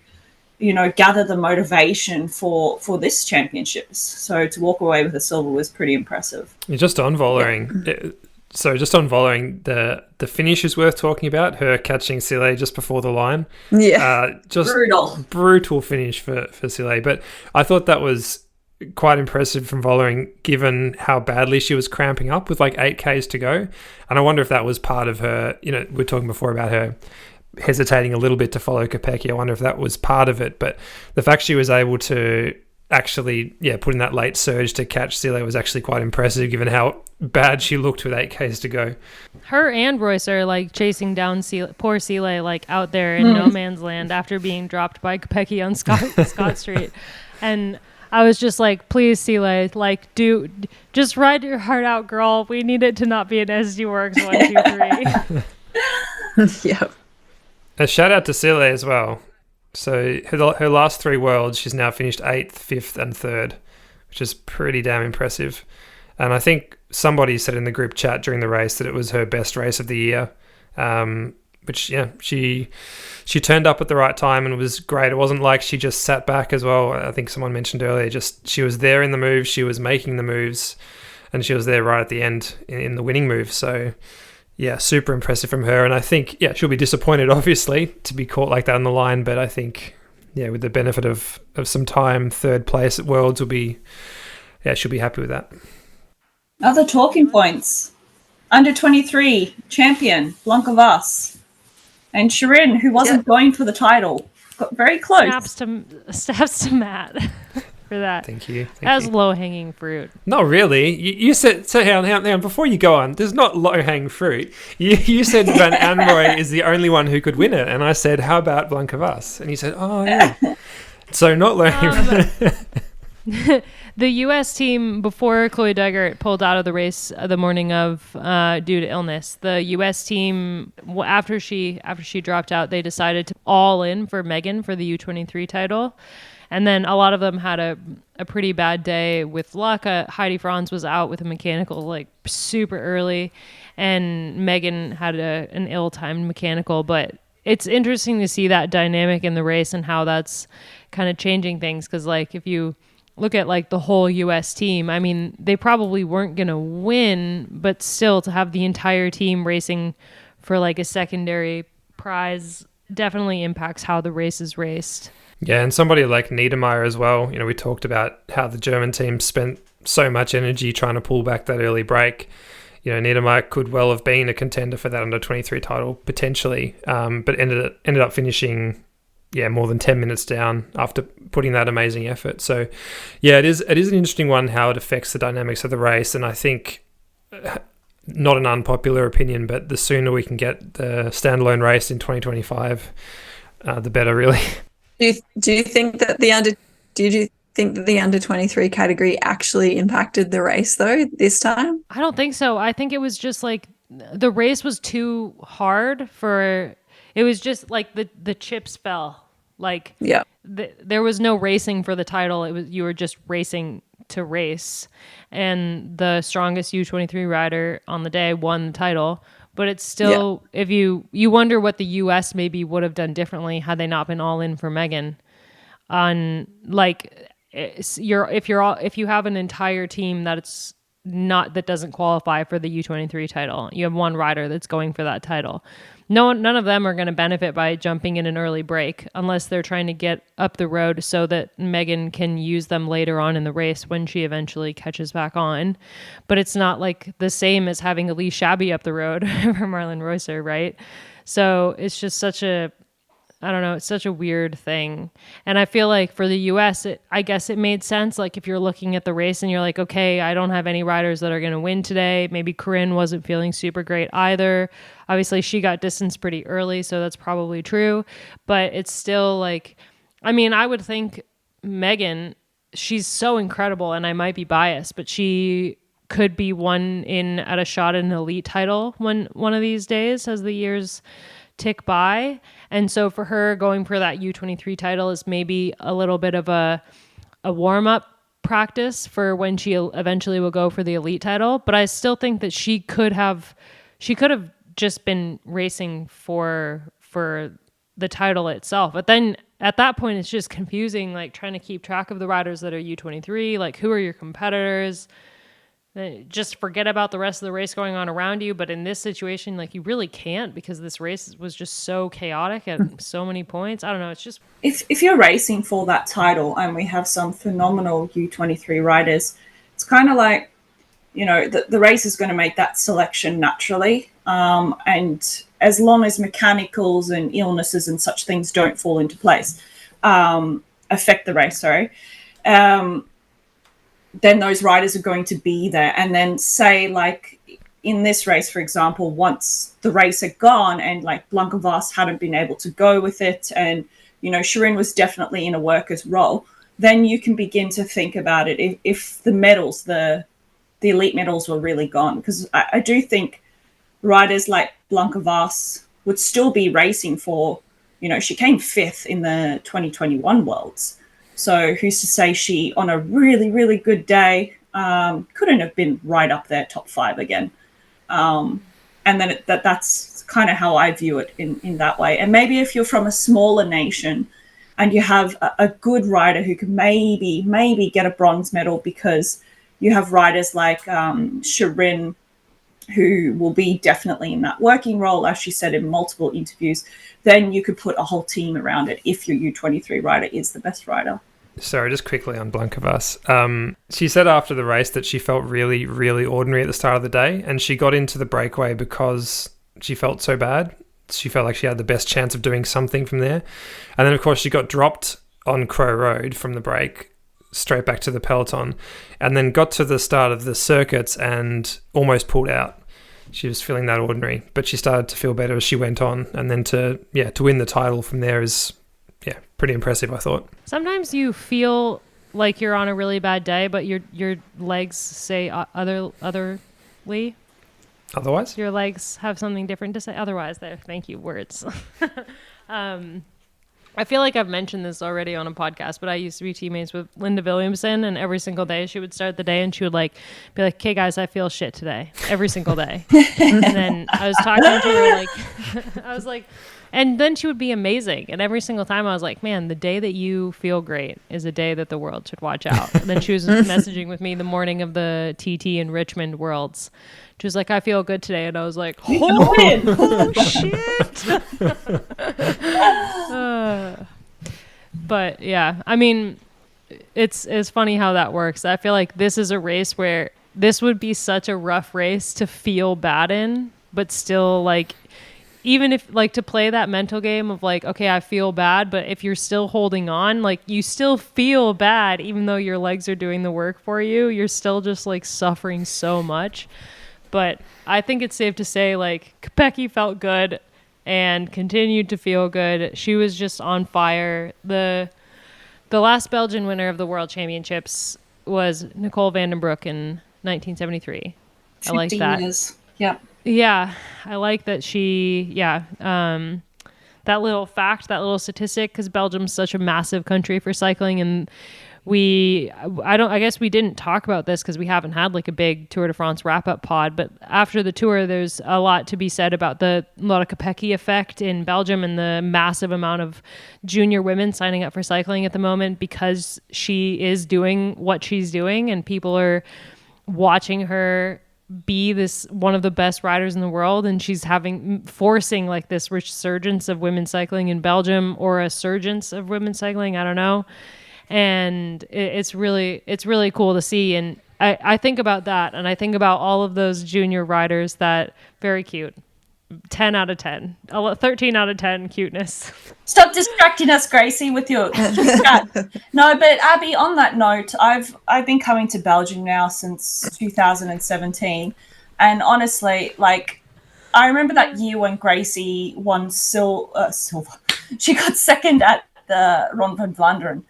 gather the motivation for this championships. So to walk away with a silver was pretty impressive. Just on Vollering, the finish is worth talking about. Her catching Sile just before the line. Yeah. Just brutal finish for Sile. But I thought that was quite impressive from Vollering, given how badly she was cramping up with like 8Ks to go. And I wonder if that was part of her, we're talking before about her hesitating a little bit to follow Kopecky. I wonder if that was part of it. But the fact she was able to actually, put in that late surge to catch Sile was actually quite impressive, given how bad she looked with 8Ks to go. Her and Royce are like chasing down poor Sile, like out there in no man's land after being dropped by Kopecky on Scott Street. And I was just like, please, Sile, like, just ride your heart out, girl. We need it to not be an SD Works 1, 2, 3. Yep. A shout out to Sile as well. So her last 3 Worlds, she's now finished 8th, 5th and 3rd, which is pretty damn impressive. And I think somebody said in the group chat during the race that it was her best race of the year, which, she turned up at the right time and was great. It wasn't like she just sat back as well. I think someone mentioned earlier, just she was there in the moves, she was making the moves, and she was there right at the end in the winning move. So yeah, super impressive from her. And I think, she'll be disappointed, obviously, to be caught like that on the line. But I think, with the benefit of some time, 3rd place at Worlds she'll be happy with that. Other talking points. Under 23 champion, Blanca Vas. And Shirin, who wasn't going for the title, got very close. Snaps to Matt for that. Thank you. That was low-hanging fruit. Not really. You said, so hang on, before you go on, there's not low-hanging fruit. You said Van Anrooy is the only one who could win it. And I said, how about Blanca Vas? And you said, oh, yeah. So not low-hanging fruit. The U.S. team, before Chloe Deggert pulled out of the race the morning of due to illness, the U.S. team, after she dropped out, they decided to all in for Megan for the U23 title. And then a lot of them had a pretty bad day with luck. Heidi Franz was out with a mechanical like super early, and Megan had an ill-timed mechanical. But it's interesting to see that dynamic in the race and how that's kind of changing things, because like if you look at like the whole U.S. team, I mean, they probably weren't going to win, but still to have the entire team racing for like a secondary prize definitely impacts how the race is raced. Yeah, and somebody like Niedermeyer as well. We talked about how the German team spent so much energy trying to pull back that early break. Niedermeyer could well have been a contender for that under 23 title potentially, but ended up finishing more than 10 minutes down after putting that amazing effort. So, it is an interesting one how it affects the dynamics of the race. And I think, not an unpopular opinion, but the sooner we can get the standalone race in 2025, the better, really. Do you think that the under 23 category actually impacted the race though this time? I don't think so. I think it was just like the race was too hard for. It was just like the chips fell. Like, Yeah. There was no racing for the title. It was, you were just racing to race, and the strongest U23 rider on the day won the title. But it's still, if you wonder what the U.S. maybe would have done differently had they not been all in for Megan. On like, if you have an entire team that doesn't qualify for the U23 title, you have one rider that's going for that title. None of them are going to benefit by jumping in an early break unless they're trying to get up the road so that Megan can use them later on in the race when she eventually catches back on. But it's not like the same as having Elise Shabby up the road for Marlon Reusser, right? So it's just such a weird thing. And I feel like for the US, I guess it made sense. Like if you're looking at the race and you're like, okay, I don't have any riders that are going to win today. Maybe Corinne wasn't feeling super great either. Obviously she got distanced pretty early, so that's probably true. But it's still like, I mean, I would think Megan, she's so incredible, and I might be biased, but she could be at a shot at an elite title one of these days as the years tick by. And so for her, going for that U23 title is maybe a little bit of a warm-up practice for when she eventually will go for the elite title. But I still think that she could have just been racing for the title itself. But then at that point, it's just confusing, like trying to keep track of the riders that are U23, like who are your competitors? Just forget about the rest of the race going on around you. But in this situation, like you really can't, because this race was just so chaotic at so many points. I don't know. It's just, if you're racing for that title, and we have some phenomenal U23 riders, it's kind of like, you know, the race is going to make that selection naturally. And as long as mechanicals and illnesses and such things don't fall into place, affect the race, then those riders are going to be there. And then say, like in this race, for example, once the race had gone and like Blancovas hadn't been able to go with it, and, you know, Shirin was definitely in a worker's role, then you can begin to think about it if the medals, the elite medals were really gone. Because I do think riders like Blancovas would still be racing for, you know, she came 5th in the 2021 Worlds. So who's to say she, on a really, really good day, couldn't have been right up there, top 5 again. And then that's kind of how I view it in that way. And maybe if you're from a smaller nation and you have a good rider who can maybe get a bronze medal, because you have riders like Shirin, who will be definitely in that working role, as she said in multiple interviews, then you could put a whole team around it if your U23 rider is the best rider. Sorry, just quickly on Blancovas. She said after the race that she felt really, really ordinary at the start of the day, and she got into the breakaway because she felt so bad. She felt like she had the best chance of doing something from there. And then, of course, she got dropped on Crow Road from the break, straight back to the peloton, and then got to the start of the circuits and almost pulled out. She was feeling that ordinary, but she started to feel better as she went on. And then to win the title from there is, pretty impressive, I thought. Sometimes you feel like you're on a really bad day, but your legs say otherly. Otherwise? Your legs have something different to say. Otherwise, there. Thank you, words. I feel like I've mentioned this already on a podcast, but I used to be teammates with Linda Williamson, and every single day she would start the day and she would be like, "Okay, guys, I feel shit today." Every single day. And then I was talking to her, I was like, and then she would be amazing. And every single time I was like, man, the day that you feel great is a day that the world should watch out. And then she was messaging with me the morning of the TT in Richmond Worlds. She was like, I feel good today. And I was like, oh shit. But yeah, I mean, it's funny how that works. I feel like this is a race where this would be such a rough race to feel bad in, but still, like, even if, like, to play that mental game of like, okay, I feel bad, but if you're still holding on, like, you still feel bad even though your legs are doing the work for you. You're still just like suffering so much. But I think it's safe to say, like, Kopecky felt good and continued to feel good. She was just on fire. The last Belgian winner of the World Championships was Nicole Vandenbroek in 1973. I like that. Years. Yep. Yeah, I like that she, that little fact, that little statistic, because Belgium's such a massive country for cycling, and I guess we didn't talk about this because we haven't had like a big Tour de France wrap-up pod, but after the tour, there's a lot to be said about the Lotte Kopecky effect in Belgium and the massive amount of junior women signing up for cycling at the moment because she is doing what she's doing, and people are watching her be this one of the best riders in the world, and she's forcing like this resurgence of women's cycling in Belgium, or a surgence of women's cycling, I don't know. And it's really cool to see. And I think about that, and I think about all of those junior riders that very cute. 10 out of 10, 13 out of 10 cuteness. Stop distracting us, Gracie, with your chat. No, but Abby, on that note, I've been coming to Belgium now since 2017, and honestly, like, I remember that year when Gracie won silver. She got second at the Ronde van Vlaanderen,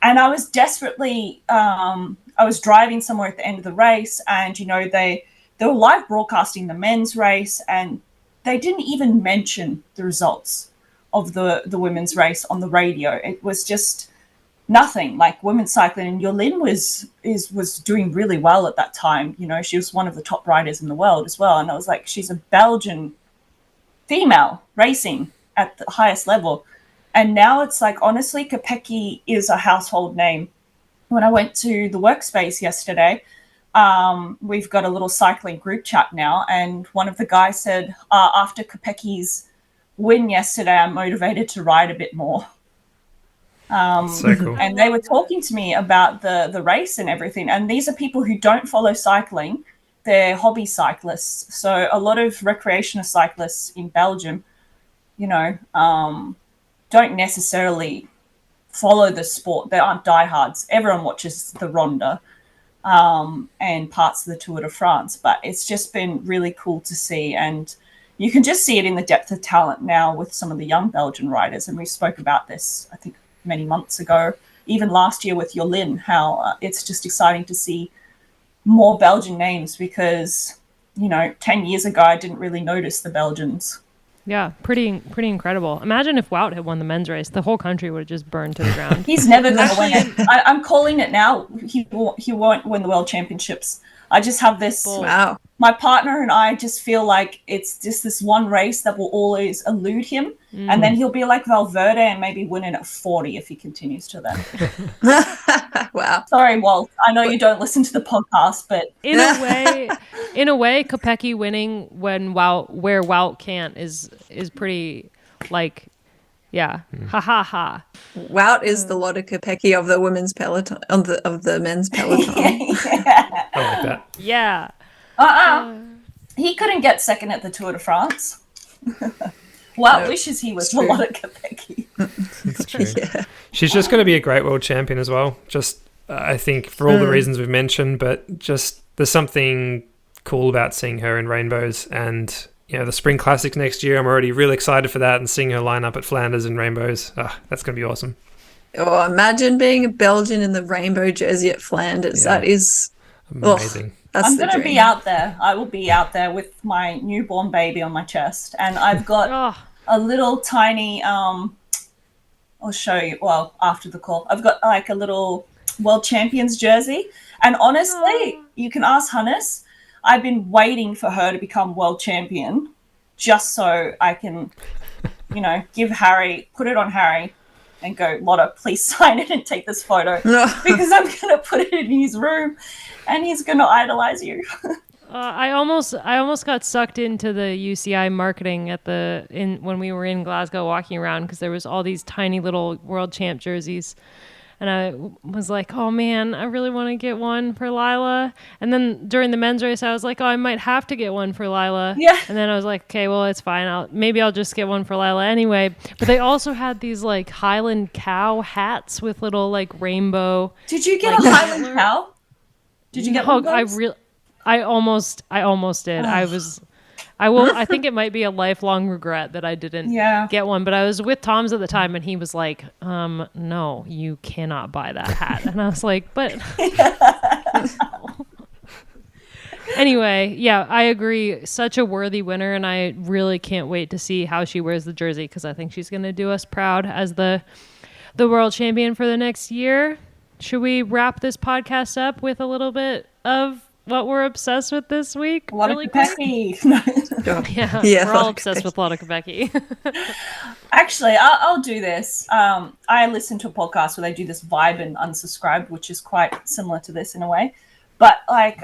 and I was desperately. I was driving somewhere at the end of the race, and they were live broadcasting the men's race, and they didn't even mention the results of the women's race on the radio. It was just nothing. Like, women's cycling, and Jolien was doing really well at that time. She was one of the top riders in the world as well. And I was like, she's a Belgian female racing at the highest level. And now it's like, honestly, Kopecky is a household name. When I went to the workspace yesterday, we've got a little cycling group chat now, and one of the guys said, after Kopecky's win yesterday, I'm motivated to ride a bit more. So cool. And they were talking to me about the race and everything, and these are people who don't follow cycling. They're hobby cyclists. So a lot of recreational cyclists in Belgium, don't necessarily follow the sport. They aren't diehards. Everyone watches the Ronde and parts of the Tour de France, but it's just been really cool to see, and you can just see it in the depth of talent now with some of the young Belgian riders. And we spoke about this, I think, many months ago, even last year with Jolien, how it's just exciting to see more Belgian names, because 10 years ago I didn't really notice the Belgians. Yeah, pretty incredible. Imagine if Wout had won the men's race. The whole country would have just burned to the ground. He's never going to win it. I'm calling it now. He won't win the World Championships. I just have this. Wow. My partner and I just feel like it's just this one race that will always elude him. And then he'll be like Valverde and maybe win it at 40 if he continues to that. Wow. Sorry, Walt. I know you don't listen to the podcast, but in a way, Kopecky winning where Wout can't is pretty, like, yeah, ha ha ha. Wout is the Lotte Kopecky of the women's peloton, of the men's peloton. yeah. I like that. Yeah. He couldn't get second at the Tour de France. Wout wishes he was the Lotte Kopecky. It's true. Yeah. She's just going to be a great world champion as well. Just, I think, for all the reasons we've mentioned, but just there's something cool about seeing her in rainbows. And the Spring Classics next year, I'm already really excited for that, and seeing her line up at Flanders in rainbows. That's going to be awesome. Oh, imagine being a Belgian in the rainbow jersey at Flanders. Yeah. That is amazing. I'm going to be out there. I will be out there with my newborn baby on my chest. And I've got a little tiny, I'll show you, well, after the call. I've got like a little World Champions jersey. And honestly, you can ask Hannes, I've been waiting for her to become world champion just so I can, give Harry, put it on Harry and go, Lotte, please sign it and take this photo because I'm going to put it in his room and he's going to idolize you. I almost got sucked into the UCI marketing when we were in Glasgow walking around, because there was all these tiny little world champ jerseys. And I was like, oh man, I really want to get one for Lila. And then during the men's race, I was like, oh, I might have to get one for Lila. Yeah. And then I was like, okay, well, it's fine. Maybe I'll just get one for Lila anyway. But they also had these like Highland cow hats with little like rainbow. Did you get a Highland cow? Did you get one of those? I almost did. I think it might be a lifelong regret that I didn't get one, but I was with Tom's at the time and he was like, no, you cannot buy that hat. And I was like, but Anyway, yeah, I agree. Such a worthy winner, and I really can't wait to see how she wears the jersey because I think she's going to do us proud as the world champion for the next year. Should we wrap this podcast up with a little bit of what we're obsessed with this week? Really quick? Yeah, we're all obsessed with Lotta Kopecky. Actually, I'll do this. I listen to a podcast where they do this Vibe and Unsubscribed, which is quite similar to this in a way. But like,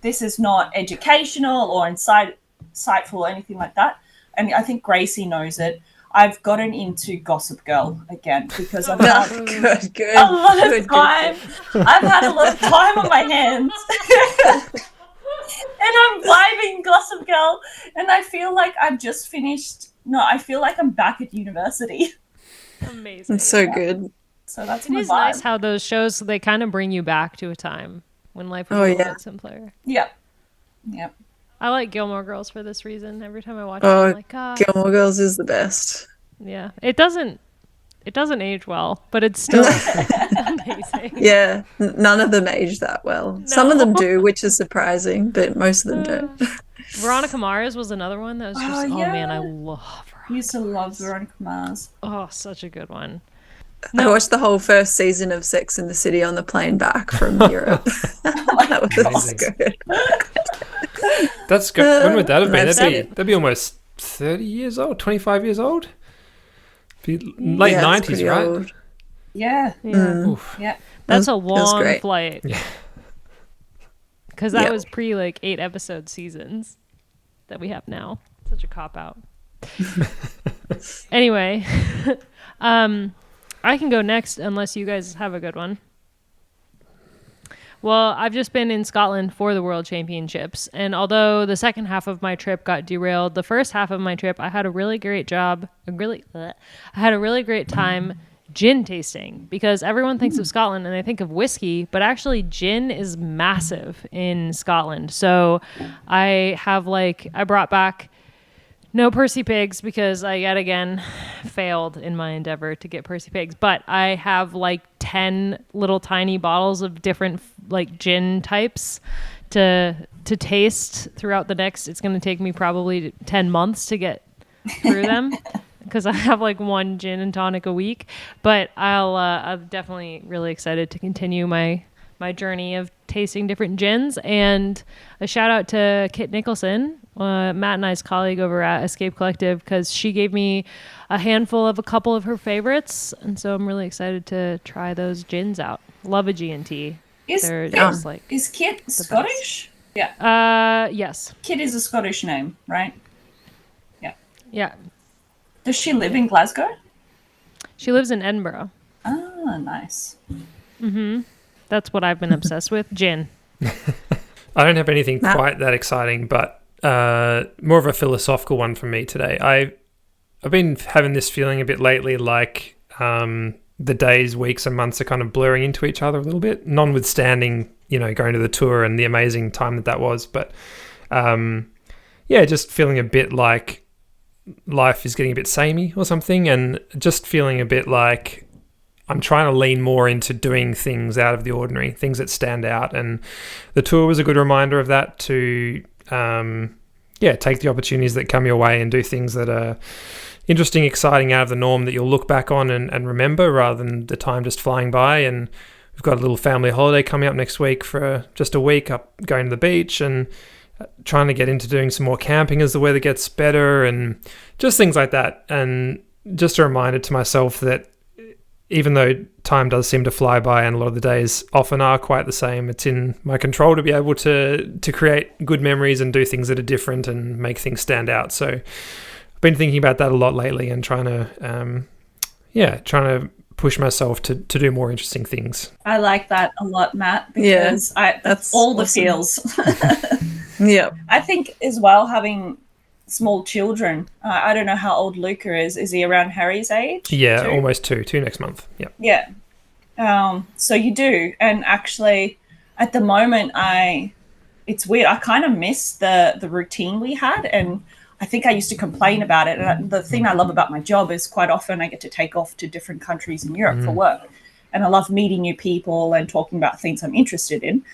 this is not educational or insightful or anything like that. And I think Gracie knows it. I've gotten into Gossip Girl again because I've had a lot of time. I've had a lot of time on my hands. And I'm vibing Gossip Girl. And I feel like I've just finished. No, I feel like I'm back at university. Amazing. It's so good. So that's it my is vibe. nice how those shows, they kind of bring you back to a time when life was a little bit simpler. Yep. I like Gilmore Girls for this reason. Every time I watch it, I'm like, Gilmore Girls is the best. Yeah. It doesn't age well, but it's still amazing. Yeah. None of them age that well. No. Some of them do, which is surprising, but most of them don't. Veronica Mars was another one that was just, man, I love Veronica I used to love Veronica Mars. Oh, such a good one. I watched the whole first season of Sex and the City on the plane back from Europe. That was good. That's good. When would that have been? That'd be almost 30 years old, 25 years old? Be late 90s, right? Old. Yeah. Yeah. That's a long flight. Yeah. Because that was pre 8 episode seasons that we have now. Such a cop out. Anyway, I can go next unless you guys have a good one. Well, I've just been in Scotland for the World Championships, and although the second half of my trip got derailed, the first half of my trip I had a really great time gin tasting, because everyone thinks of Scotland and they think of whiskey, but actually gin is massive in Scotland. So I brought back no Percy Pigs because I yet again failed in my endeavor to get Percy Pigs, but I have 10 little tiny bottles of different gin types to taste throughout the next. It's going to take me probably 10 months to get through them because I have one gin and tonic a week, but I'm definitely really excited to continue my journey of tasting different gins. And a shout out to Kit Nicholson, Matt and I's colleague over at Escape Collective, because she gave me a handful of a couple of her favorites, and so I'm really excited to try those gins out. Love a G&T. Is Kit Scottish? Best. Yeah. Yes. Kit is a Scottish name, right? Yeah. Yeah. Does she live in Glasgow? She lives in Edinburgh. Ah, nice. Mm-hmm. That's what I've been obsessed with, gin. I don't have anything quite that exciting, but more of a philosophical one for me today. I've been having this feeling a bit lately the days, weeks and months are kind of blurring into each other a little bit, notwithstanding, going to the tour and the amazing time that was. But just feeling a bit like life is getting a bit samey or something, and just feeling a bit like I'm trying to lean more into doing things out of the ordinary, things that stand out. And the tour was a good reminder of that, to take the opportunities that come your way and do things that are interesting, exciting, out of the norm, that you'll look back on and remember, rather than the time just flying by. And we've got a little family holiday coming up next week for just a week, up going to the beach and trying to get into doing some more camping as the weather gets better, and just things like that. And just a reminder to myself that even though time does seem to fly by and a lot of the days often are quite the same, it's in my control to be able to create good memories and do things that are different and make things stand out. So I've been thinking about that a lot lately, and trying to push myself to do more interesting things. I like that a lot, Matt, because that's all awesome. The feels. Yeah. I think as well, having small children, I don't know how old Luca is. Is he around Harry's age? Yeah, too? Almost two next month. Yep. Yeah. So you do. And actually, at the moment, it's weird. I kind of miss the routine we had, and I think I used to complain about it. And the thing I love about my job is quite often I get to take off to different countries in Europe for work. And I love meeting new people and talking about things I'm interested in.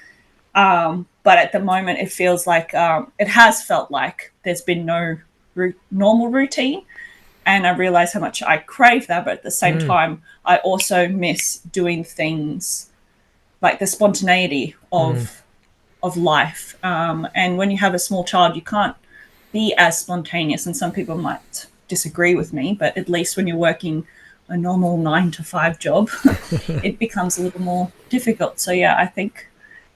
But at the moment, it feels like it has felt like there's been no normal routine. And I realize how much I crave that. But at the same time, I also miss doing things like the spontaneity of life. And when you have a small child, you can't be as spontaneous. And some people might disagree with me, but at least when you're working a normal 9-to-5 job, it becomes a little more difficult. So yeah, I think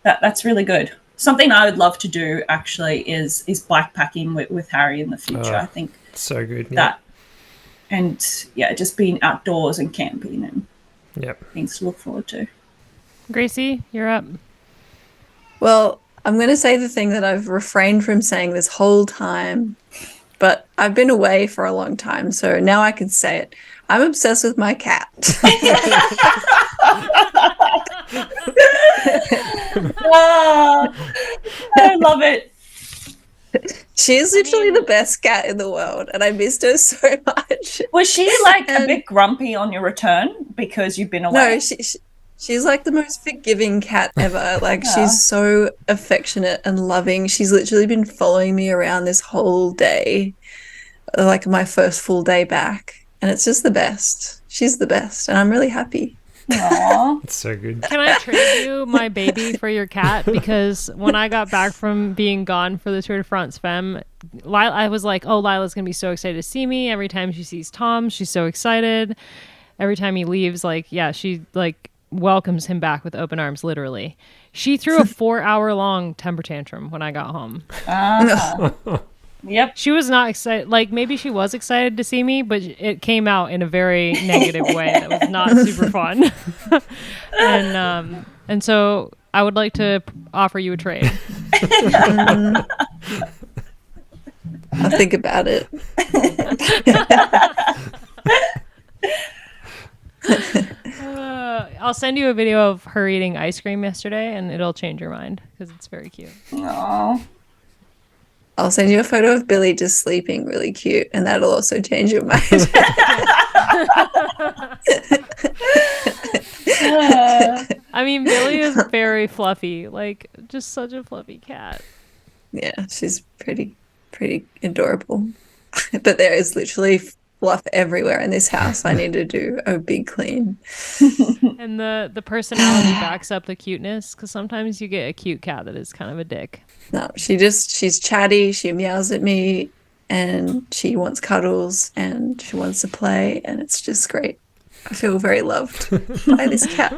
that's really good. Something I would love to do actually is bikepacking with Harry in the future. I think so good. That and yeah, just being outdoors and camping and things to look forward to. Gracie, you're up. Well, I'm going to say the thing that I've refrained from saying this whole time, but I've been away for a long time, so now I can say it. I'm obsessed with my cat. I love it. She's literally the best cat in the world, and I missed her so much. Was she like a bit grumpy on your return because you've been away? No, she's like the most forgiving cat ever. Like she's so affectionate and loving. She's literally been following me around this whole day, like my first full day back, and it's just the best. She's the best, and I'm really happy. Aww. It's so good. Can I trade you my baby for your cat? Because when I got back from being gone for the Tour de France Femme, I was like, oh, Lila's going to be so excited to see me. Every time she sees Tom, she's so excited. Every time he leaves, she welcomes him back with open arms, literally. She threw a 4-hour-long temper tantrum when I got home. Yep. She was not excited. Like, maybe she was excited to see me, but it came out in a very negative way that was not super fun. And so I would like to offer you a trade. I'll think about it. I'll send you a video of her eating ice cream yesterday, and it'll change your mind because it's very cute. Aww. I'll send you a photo of Billy just sleeping really cute, and that'll also change your mind. I mean, Billy is very fluffy, like just such a fluffy cat. Yeah, she's pretty adorable. But there is literally fluff everywhere in this house. I need to do a big clean. And the personality backs up the cuteness, because sometimes you get a cute cat that is kind of a dick. No, she's chatty, she meows at me, and she wants cuddles, and she wants to play, and it's just great. I feel very loved by this cat.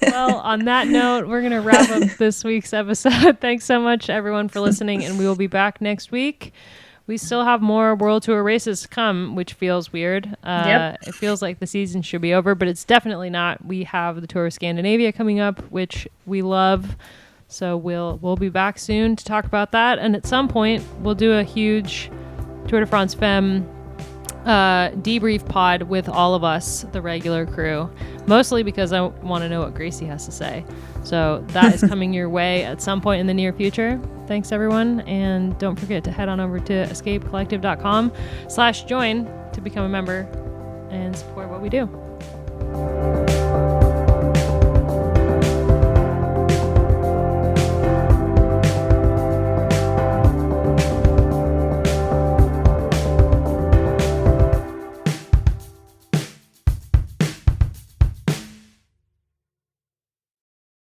Well, on that note, we're going to wrap up this week's episode. Thanks so much, everyone, for listening, and we will be back next week. We still have more World Tour races to come, which feels weird. It feels like the season should be over, but it's definitely not. We have the Tour of Scandinavia coming up, which we love. So we'll be back soon to talk about that. And at some point, we'll do a huge Tour de France Femme debrief pod with all of us, the regular crew, mostly because I want to know what Gracie has to say. So that is coming your way at some point in the near future. Thanks, everyone. And don't forget to head on over to escapecollective.com/join to become a member and support what we do.